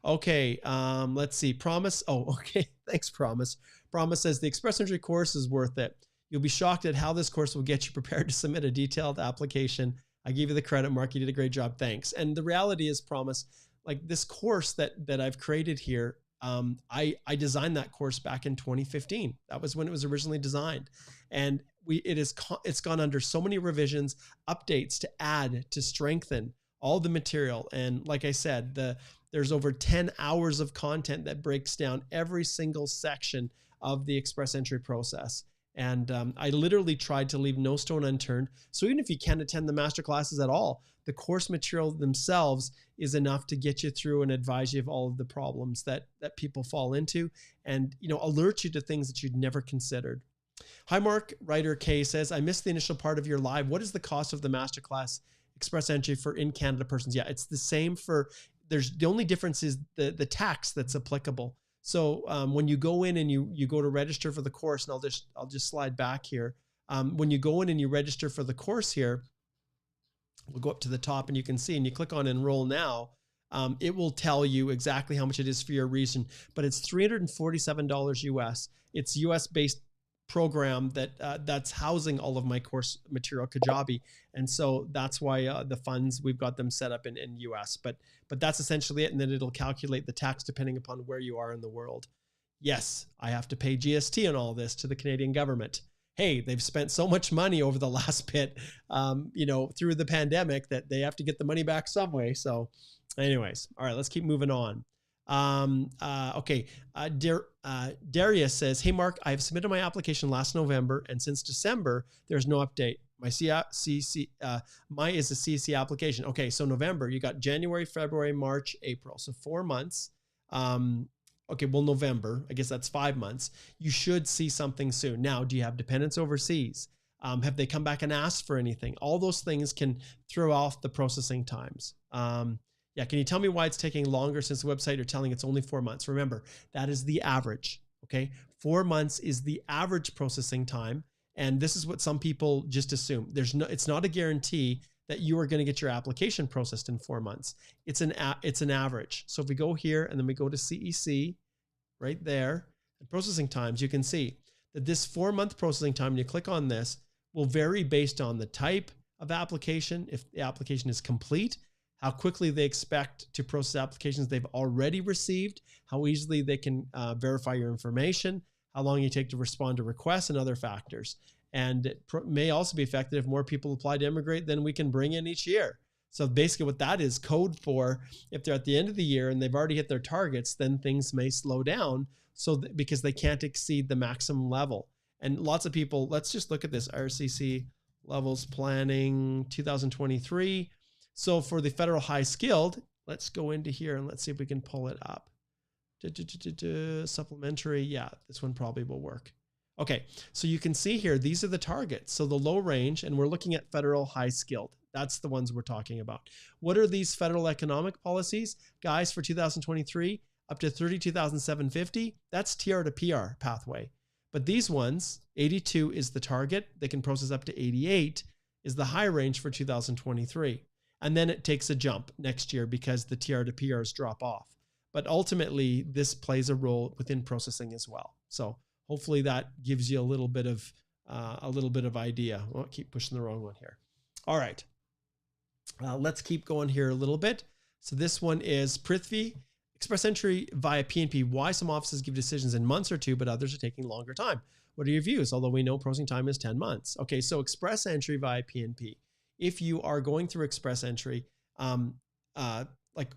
S1: Okay, let's see. Promise. Oh, okay. Thanks, Promise. Promise says the Express Entry course is worth it. You'll be shocked at how this course will get you prepared to submit a detailed application. I gave you the credit, Mark. You did a great job. Thanks. And the reality is, Promise, like this course that I've created here, I designed that course back in 2015. That was when it was originally designed. And it's gone under so many revisions, updates to add, to strengthen all the material. And like I said, there's over 10 hours of content that breaks down every single section of the Express Entry process. And I literally tried to leave no stone unturned. So even if you can't attend the master classes at all, the course material themselves is enough to get you through and advise you of all of the problems that people fall into, and alert you to things that you'd never considered. Hi, Mark. Writer K says, I missed the initial part of your live. What is the cost of the masterclass Express Entry for in Canada persons? Yeah, it's the same for. The only difference is the tax that's applicable. So when you go in and you go to register for the course, and I'll just slide back here. When you go in and you register for the course here, we'll go up to the top and you can see, and you click on enroll now, it will tell you exactly how much it is for your region, but it's $347 US. It's US based program that's housing all of my course material, Kajabi. And so that's why the funds, we've got them set up in US, but that's essentially it. And then it'll calculate the tax depending upon where you are in the world. Yes, I have to pay GST on all this to the Canadian government. Hey, they've spent so much money over the last bit, through the pandemic, that they have to get the money back some way. So anyways, all right, let's keep moving on. Okay. Darius says, hey, Mark, I have submitted my application last November, and since December, there's no update. My my is a CC application. Okay. So November, you got January, February, March, April. So 4 months. Okay. Well, November, I guess that's 5 months. You should see something soon. Now, do you have dependents overseas? Have they come back and asked for anything? All those things can throw off the processing times. Yeah, can you tell me why it's taking longer since the website you're telling it's only 4 months? Remember, that is the average, okay? 4 months is the average processing time, and this is what some people just assume. It's not a guarantee that you are going to get your application processed in 4 months. It's an average. So if we go here and then we go to CEC right there, and processing times, you can see that this 4 month processing time, and you click on this, will vary based on the type of application, if the application is complete, how quickly they expect to process applications they've already received, how easily they can verify your information, how long you take to respond to requests, and other factors. And it may also be affected if more people apply to immigrate than we can bring in each year. So basically what that is code for, if they're at the end of the year and they've already hit their targets, then things may slow down because they can't exceed the maximum level. And lots of people, let's just look at this, RCC levels planning 2023. So for the federal high skilled, let's go into here and let's see if we can pull it up. Supplementary, yeah, this one probably will work. Okay, so you can see here, these are the targets. So the low range, and we're looking at federal high skilled. That's the ones we're talking about. What are these federal economic policies? Guys, for 2023, up to $32,750, that's TR to PR pathway. But these ones, 82 is the target. They can process up to 88 is the high range for 2023. And then it takes a jump next year because the TR to PRs drop off. But ultimately, this plays a role within processing as well. So hopefully that gives you a little bit of idea. Well, keep pushing the wrong one here. All right, let's keep going here a little bit. So this one is Prithvi. Express Entry via PNP. Why some offices give decisions in months or two, but others are taking longer time. What are your views? Although we know processing time is 10 months. Okay, so Express Entry via PNP. if you are going through express entry, like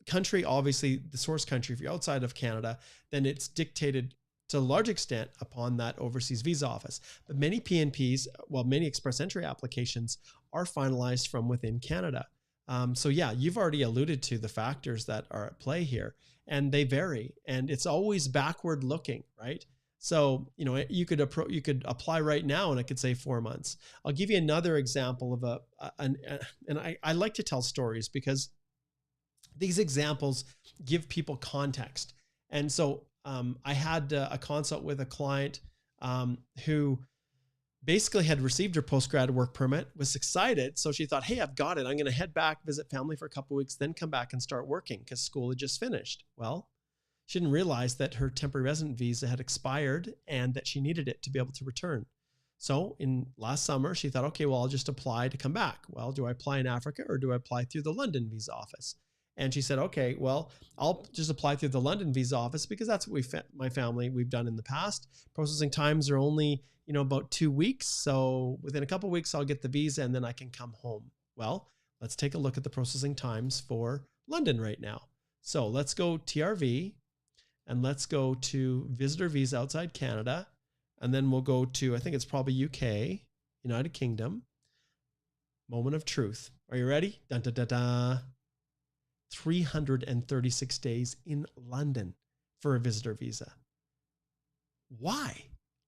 S1: country, obviously the source country, if you're outside of Canada, then it's dictated to a large extent upon that overseas visa office. But many PNPs, well, many express entry applications are finalized from within Canada. So yeah, you've already alluded to the factors that are at play here, and they vary, and it's always backward looking, right? So, you know, you could apply right now and it could say 4 months. I'll give you another example of and I like to tell stories because these examples give people context. And so I had a consult with a client who basically had received her postgrad work permit, was excited. So she thought, hey, I've got it. I'm going to head back, visit family for a couple of weeks, then come back and start working because school had just finished. Well, she didn't realize that her temporary resident visa had expired and that she needed it to be able to return. So in last summer, she thought, okay, well, I'll just apply to come back. Well, do I apply in Africa or do I apply through the London visa office? And she said, okay, well, I'll just apply through the London visa office because that's what my family, we've done in the past. Processing times are only, you know, about 2 weeks. So within a couple of weeks, I'll get the visa and then I can come home. Well, let's take a look at the processing times for London right now. So let's go TRV and let's go to visitor visa outside Canada. And then we'll go to, I think it's probably UK, United Kingdom. Moment of truth. Are you ready? Dun, dun, dun, dun. 336 days in London for a visitor visa. Why?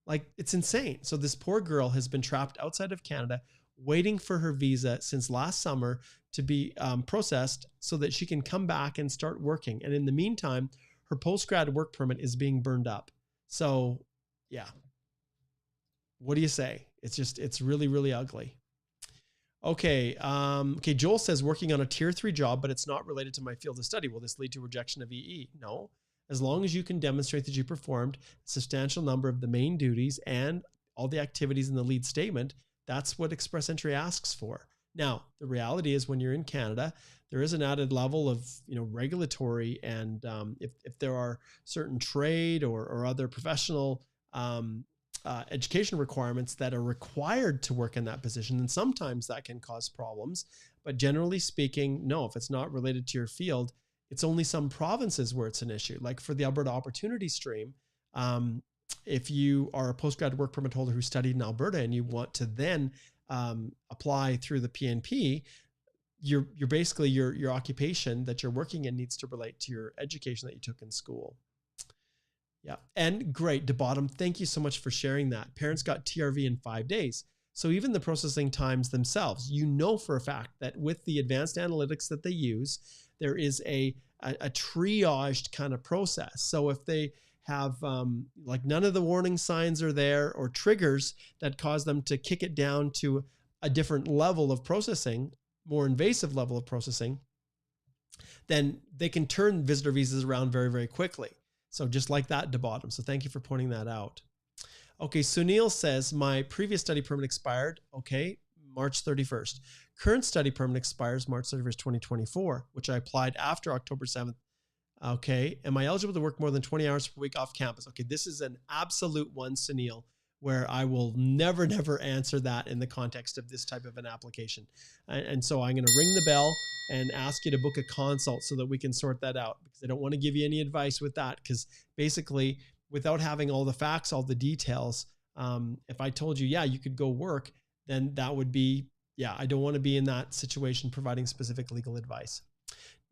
S1: Like, it's insane. So this poor girl has been trapped outside of Canada, waiting for her visa since last summer to be processed so that she can come back and start working. And in the meantime, her postgrad work permit is being burned up. So yeah, what do you say? It's really, really ugly. Okay. Okay. Joel says working on a tier 3 job, but it's not related to my field of study. Will this lead to rejection of EE? No. As long as you can demonstrate that you performed a substantial number of the main duties and all the activities in the lead statement, that's what express entry asks for. Now, the reality is when you're in Canada, there is an added level of, regulatory, and if there are certain trade or other professional education requirements that are required to work in that position, then sometimes that can cause problems. But generally speaking, no, if it's not related to your field, it's only some provinces where it's an issue. Like for the Alberta Opportunity Stream, if you are a postgrad work permit holder who studied in Alberta and you want to then apply through the PNP, you're basically your occupation that you're working in needs to relate to your education that you took in school. Yeah. And great, DeBottom, thank you so much for sharing that. Parents got TRV in 5 days. So even the processing times themselves, for a fact that with the advanced analytics that they use, there is a triaged kind of process. So if they have like none of the warning signs are there or triggers that cause them to kick it down to a different level of processing, more invasive level of processing, then they can turn visitor visas around very, very quickly. So just like that, DeBottom. So thank you for pointing that out. Okay, Sunil says, my previous study permit expired. Okay, March 31st. Current study permit expires March 31st, 2024, which I applied after October 7th. Okay, am I eligible to work more than 20 hours per week off campus? Okay, this is an absolute one, Sunil, where I will never answer that in the context of this type of an application. And so I'm going to ring the bell and ask you to book a consult so that we can sort that out, because I don't want to give you any advice with that, because basically without having all the facts, all the details, if I told you, yeah, you could go work, then that would be, yeah, I don't want to be in that situation providing specific legal advice.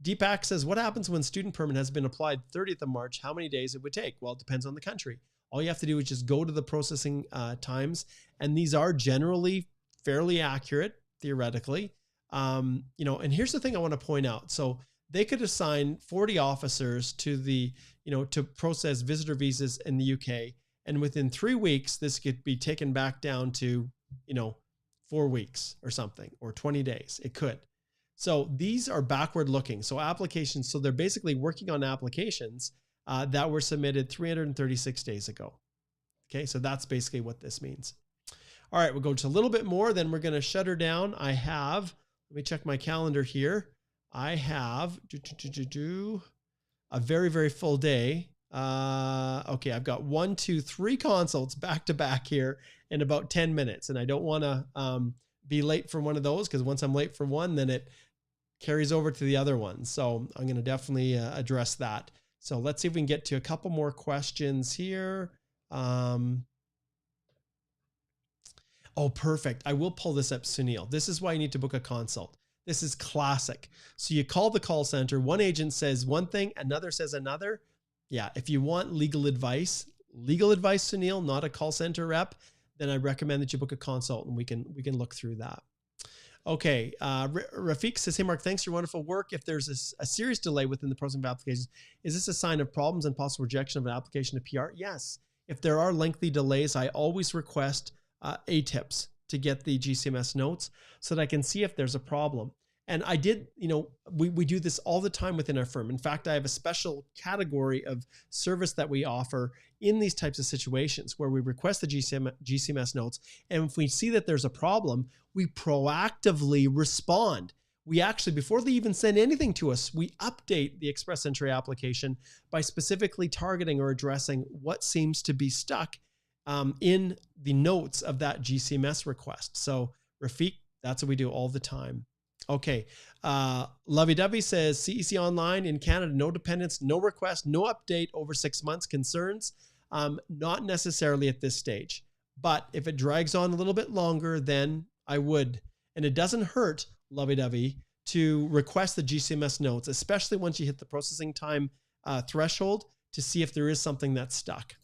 S1: Deepak says, what happens when student permit has been applied 30th of March? How many days it would take? Well, it depends on the country. All you have to do is just go to the processing times, and these are generally fairly accurate, theoretically. And here's the thing I want to point out. So they could assign 40 officers to to process visitor visas in the UK. And within 3 weeks, this could be taken back down to, 4 weeks or something, or 20 days. It could. So these are backward looking. So applications, so they're basically working on applications that were submitted 336 days ago. Okay. So that's basically what this means. All right. We'll go just a little bit more, then we're going to shut her down. Let me check my calendar here. I have a very, very full day. Okay. I've got 1, 2, 3 consults back to back here in about 10 minutes. And I don't want to be late for one of those, because once I'm late for one, then it carries over to the other one. So I'm going to definitely address that. So let's see if we can get to a couple more questions here. Oh, perfect. I will pull this up, Sunil. This is why you need to book a consult. This is classic. So you call the call center, one agent says one thing, another says another. Yeah, if you want legal advice, Sunil, not a call center rep, then I recommend that you book a consult and we can look through that. Okay, Rafiq says, hey, Mark, thanks for your wonderful work. If there's a serious delay within the processing of applications, is this a sign of problems and possible rejection of an application to PR? Yes. If there are lengthy delays, I always request ATIPs to get the GCMS notes so that I can see if there's a problem. And I did, we do this all the time within our firm. In fact, I have a special category of service that we offer in these types of situations where we request the GCMS notes. And if we see that there's a problem, we proactively respond. We actually, before they even send anything to us, we update the express entry application by specifically targeting or addressing what seems to be stuck in the notes of that GCMS request. So Rafiq, that's what we do all the time. Okay. Lovey-dovey says CEC Online in Canada, no dependents, no request, no update over 6 months. Concerns? Not necessarily at this stage, but if it drags on a little bit longer, then I would. And it doesn't hurt, Lovey-dovey, to request the GCMS notes, especially once you hit the processing time threshold, to see if there is something that's stuck.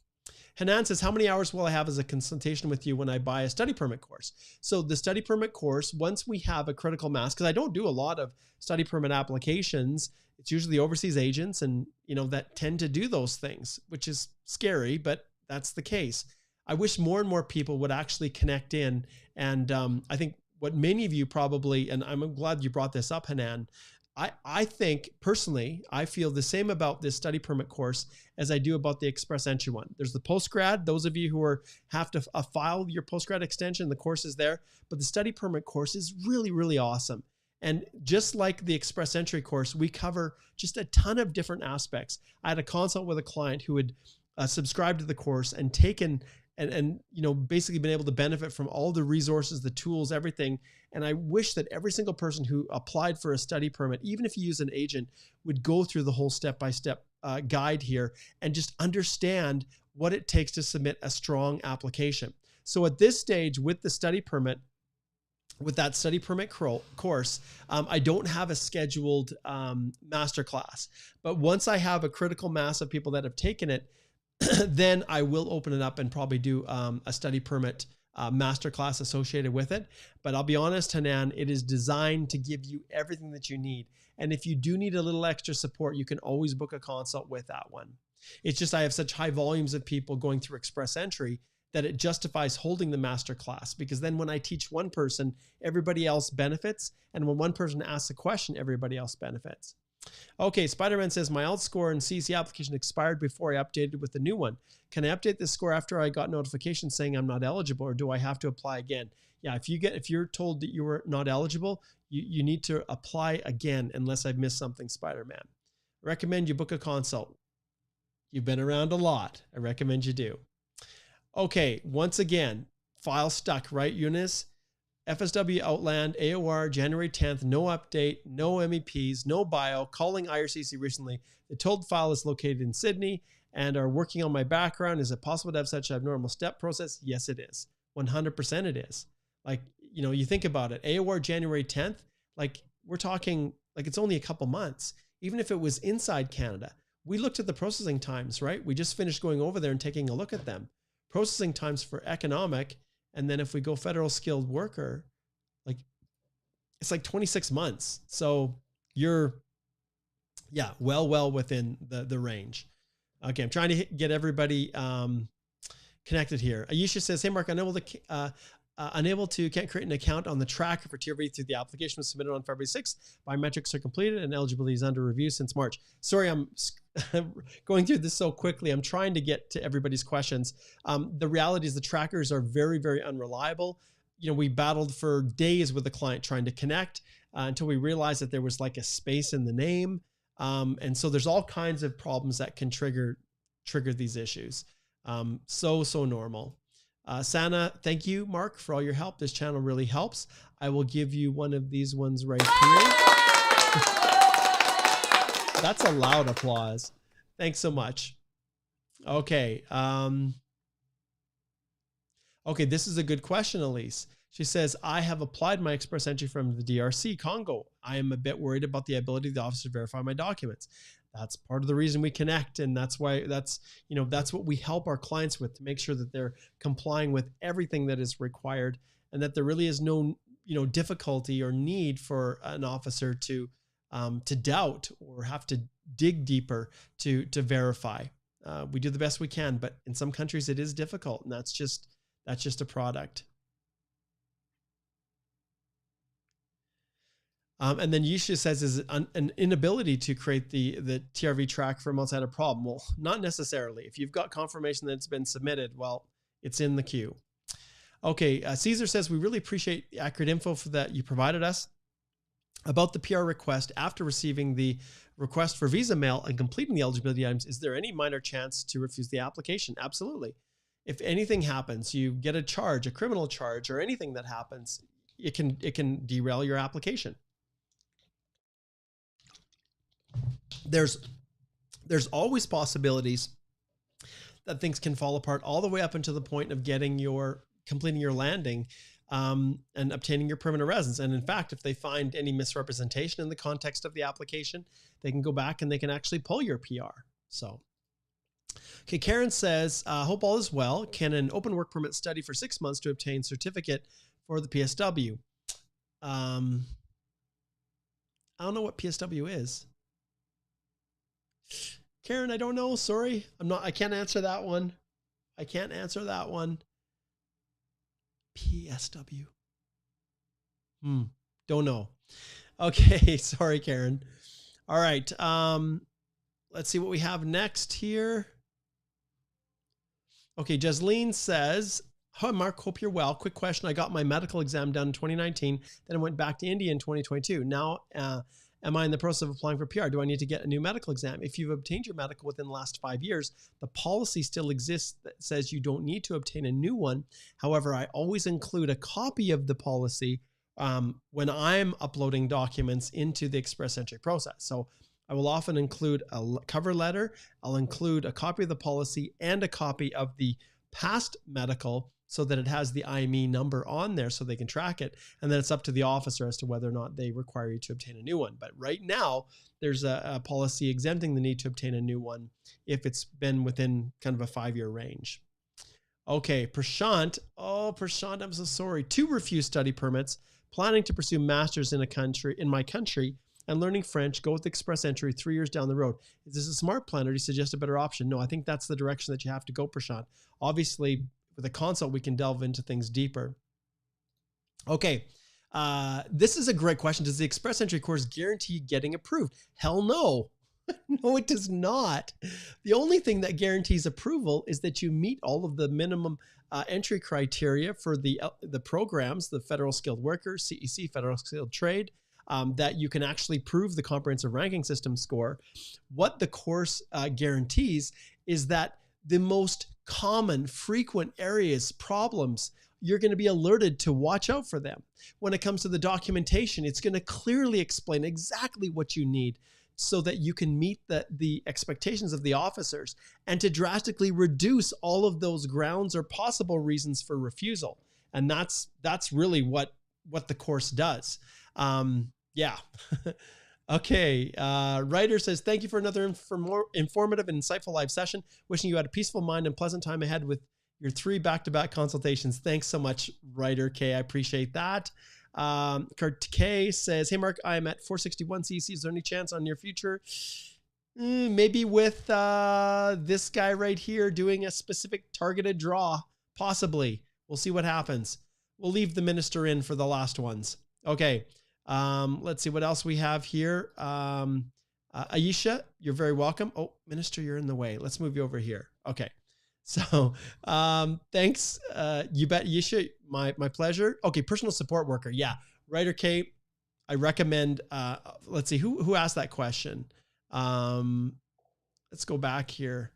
S1: Hanan says, how many hours will I have as a consultation with you when I buy a study permit course? So the study permit course, once we have a critical mass, because I don't do a lot of study permit applications, it's usually overseas agents and, that tend to do those things, which is scary, but that's the case. I wish more and more people would actually connect in. And I think what many of you probably, and I'm glad you brought this up, Hanan, I think personally, I feel the same about this study permit course as I do about the express entry one. There's the postgrad. Those of you who have to file your postgrad extension, the course is there, but the study permit course is really, really awesome. And just like the express entry course, we cover just a ton of different aspects. I had a consult with a client who had subscribed to the course and taken and basically been able to benefit from all the resources, the tools, everything. And I wish that every single person who applied for a study permit, even if you use an agent, would go through the whole step-by-step guide here and just understand what it takes to submit a strong application. So at this stage with the study permit, with that study permit course, I don't have a scheduled masterclass, but once I have a critical mass of people that have taken it, then I will open it up and probably do a study permit masterclass associated with it. But I'll be honest, Hanan, it is designed to give you everything that you need. And if you do need a little extra support, you can always book a consult with that one. It's just I have such high volumes of people going through express entry that it justifies holding the masterclass, because then when I teach one person, everybody else benefits. And when one person asks a question, everybody else benefits. Okay, Spider-Man says, my alt score and CEC application expired before I updated with the new one. Can I update this score after I got notification saying I'm not eligible, or do I have to apply again? Yeah, if you're told that you were not eligible, you need to apply again, unless I've missed something, Spider-Man. Recommend you book a consult. You've been around a lot. I recommend you do. Okay, once again, file stuck, right, Eunice? FSW Outland, AOR, January 10th, no update, no MEPs, no bio, calling IRCC recently. The told file is located in Sydney and are working on my background. Is it possible to have such an abnormal step process? Yes, it is. 100% it is. Like, you think about it, AOR January 10th, like we're talking, like it's only a couple months. Even if it was inside Canada, we looked at the processing times, right? We just finished going over there and taking a look at them. Processing times for economic, and then if we go federal skilled worker, like it's like 26 months. So you're, well within the range. Okay, I'm trying to get everybody connected here. Ayesha says, hey, Mark, can't create an account on the tracker for Tier V through the application was submitted on February 6th. Biometrics are completed and eligibility is under review since March. Sorry, I'm going through this so quickly. I'm trying to get to everybody's questions. The reality is the trackers are very, very unreliable. We battled for days with the client trying to connect until we realized that there was like a space in the name. And so there's all kinds of problems that can trigger these issues. So normal. Sana, thank you, Mark, for all your help. This channel really helps. I will give you one of these ones right here. That's a loud applause. Thanks so much. Okay. Okay, this is a good question, Elise. She says, I have applied my express entry from the DRC, Congo. I am a bit worried about the ability of the officer to verify my documents. That's part of the reason we connect. And that's why that's what we help our clients with, to make sure that they're complying with everything that is required, and that there really is no, difficulty or need for an officer to doubt or have to dig deeper to verify. We do the best we can, but in some countries it is difficult, and that's just a product. And then Yisha says, is an inability to create the TRV track from outside a problem? Well, not necessarily. If you've got confirmation that it's been submitted, well, it's in the queue. Okay, Caesar says, we really appreciate the accurate info that you provided us about the PR request. After receiving the request for visa mail and completing the eligibility items, is there any minor chance to refuse the application? Absolutely. If anything happens, you get a charge, a criminal charge, or anything that happens, it can derail your application. There's always possibilities that things can fall apart, all the way up until the point of completing your landing and obtaining your permanent residence. And in fact, if they find any misrepresentation in the context of the application, they can go back and they can actually pull your PR. So, okay, Karen says, hope all is well. Can an open work permit study for 6 months to obtain certificate for the PSW? I don't know what PSW is. Karen, I don't know. Sorry. I can't answer that one. PSW. Don't know. Okay. Sorry, Karen. All right. Let's see what we have next here. Okay. Jasleen says, hi, Mark. Hope you're well. Quick question. I got my medical exam done in 2019. Then I went back to India in 2022. Now, am I in the process of applying for PR? Do I need to get a new medical exam? If you've obtained your medical within the last 5 years, the policy still exists that says you don't need to obtain a new one. However, I always include a copy of the policy when I'm uploading documents into the express entry process. So I will often include a cover letter. I'll include a copy of the policy and a copy of the past medical, so that it has the IME number on there so they can track it. And then it's up to the officer as to whether or not they require you to obtain a new one. But right now, there's a policy exempting the need to obtain a new one if it's been within kind of a 5-year range. Okay, Prashant. Oh, Prashant, I'm so sorry. 2 refused study permits, planning to pursue masters in my country and learning French, go with express entry 3 years down the road. Is this a smart plan, or do you suggest a better option? No, I think that's the direction that you have to go, Prashant. Obviously, with a consult, we can delve into things deeper. Okay. This is a great question. Does the express entry course guarantee getting approved? Hell no. No, it does not. The only thing that guarantees approval is that you meet all of the minimum entry criteria for the programs, the Federal Skilled Worker, CEC, Federal Skilled Trade, that you can actually prove the comprehensive ranking system score. What the course guarantees is that the most common, frequent areas, problems, you're going to be alerted to watch out for them. When it comes to the documentation, it's going to clearly explain exactly what you need so that you can meet the expectations of the officers, and to drastically reduce all of those grounds or possible reasons for refusal. And that's really what the course does. Yeah. Okay. Writer says, thank you for another informative and insightful live session. Wishing you had a peaceful mind and pleasant time ahead with your 3 back-to-back consultations. Thanks so much, Writer K. I appreciate that. Kurt K says, hey, Mark, I'm at 461 CC. Is there any chance on near future? Maybe with this guy right here doing a specific targeted draw. Possibly. We'll see what happens. We'll leave the minister in for the last ones. Okay. Let's see what else we have here. Aisha, you're very welcome. Oh, minister, you're in the way. Let's move you over here. Okay. So, thanks. You bet, Aisha. My pleasure. Okay. Personal support worker. Yeah. Writer Kate. I recommend, let's see who asked that question. Let's go back here.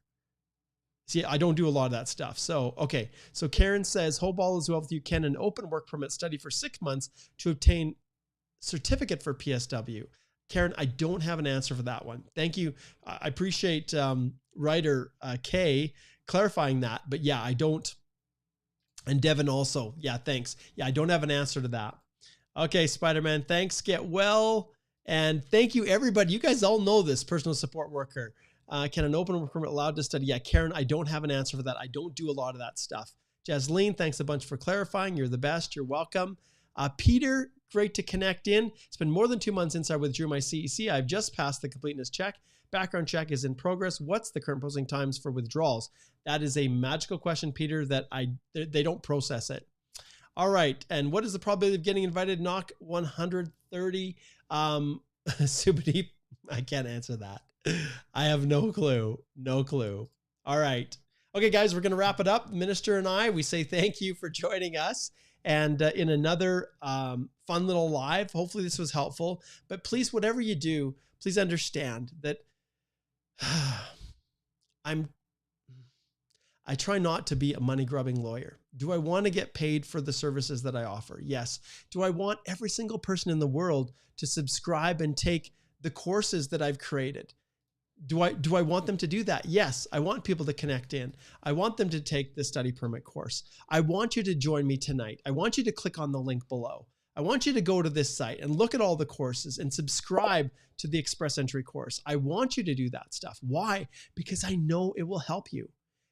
S1: See, I don't do a lot of that stuff. So, okay. So Karen says, hope all is well with you, Ken. An open work permit study for 6 months to obtain certificate for PSW. Karen, I don't have an answer for that one. Thank you. I appreciate writer Kay clarifying that. But yeah, I don't. And Devin also. Yeah, thanks. Yeah, I don't have an answer to that. Okay, Spider-Man, thanks. Get well. And thank you, everybody. You guys all know this personal support worker. Can an open work permit allowed to study? Yeah, Karen, I don't have an answer for that. I don't do a lot of that stuff. Jasleen, thanks a bunch for clarifying. You're the best. You're welcome. Peter, great to connect in. It's been more than 2 months since I withdrew my CEC. I've just passed the completeness check. Background check is in progress. What's the current processing times for withdrawals? That is a magical question, Peter, that they don't process it. All right. And what is the probability of getting invited? Knock 130. Subhadeep, I can't answer that. I have no clue. No clue. All right. Okay, guys, we're going to wrap it up. Minister and I, we say thank you for joining us. And in another fun little live, hopefully this was helpful. But please, whatever you do, please understand that I try not to be a money-grubbing lawyer. Do I want to get paid for the services that I offer? Yes. Do I want every single person in the world to subscribe and take the courses that I've created? Do I want them to do that? Yes. I want people to connect in. I want them to take the study permit course. I want you to join me tonight. I want you to click on the link below. I want you to go to this site and look at all the courses and subscribe to the Express Entry course. I want you to do that stuff. Why? Because I know it will help you.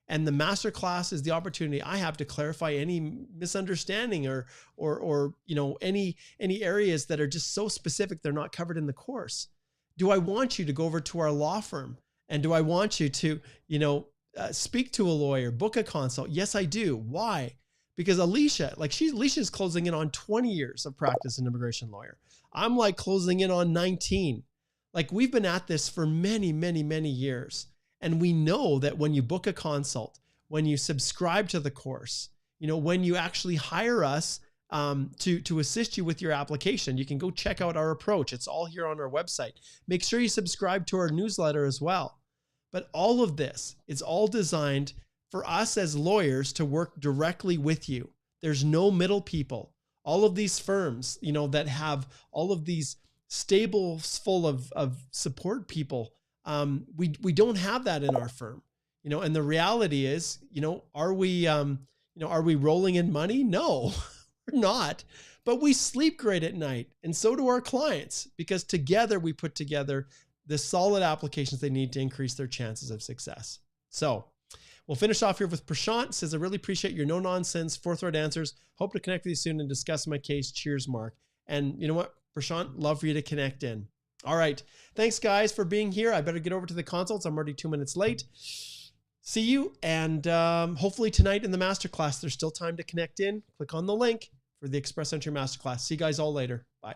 S1: And the masterclass is the opportunity I have to clarify any misunderstanding or you know, any areas that are just so specific they're not covered in the course. Do I want you to go over to our law firm? And do I want you to, you know, speak to a lawyer, book a consult? Yes, I do. Why? Because Alicia, Alicia's closing in on 20 years of practice as an immigration lawyer. I'm like closing in on 19. Like we've been at this for many, many, many years. And we know that when you book a consult, when you subscribe to the course, you know, when you actually hire us to assist you with your application, you can go check out our approach. It's all here on our website. Make sure you subscribe to our newsletter as well. But all of this is all designed for us as lawyers to work directly with you. There's no middle people. All of these firms, you know, that have all of these stables full of support people, we don't have that in our firm, you know, and the reality is, you know, are we rolling in money? No, we're not, but we sleep great at night. And so do our clients, because together we put together the solid applications they need to increase their chances of success. So we'll finish off here with Prashant. Says, I really appreciate your no nonsense, forthright answers. Hope to connect with you soon and discuss my case. Cheers, Mark. And you know what, Prashant, love for you to connect in. All right. Thanks, guys, for being here. I better get over to the consults. I'm already 2 minutes late. See you. And hopefully tonight in the masterclass, there's still time to connect in. Click on the link for the Express Entry Masterclass. See you guys all later. Bye.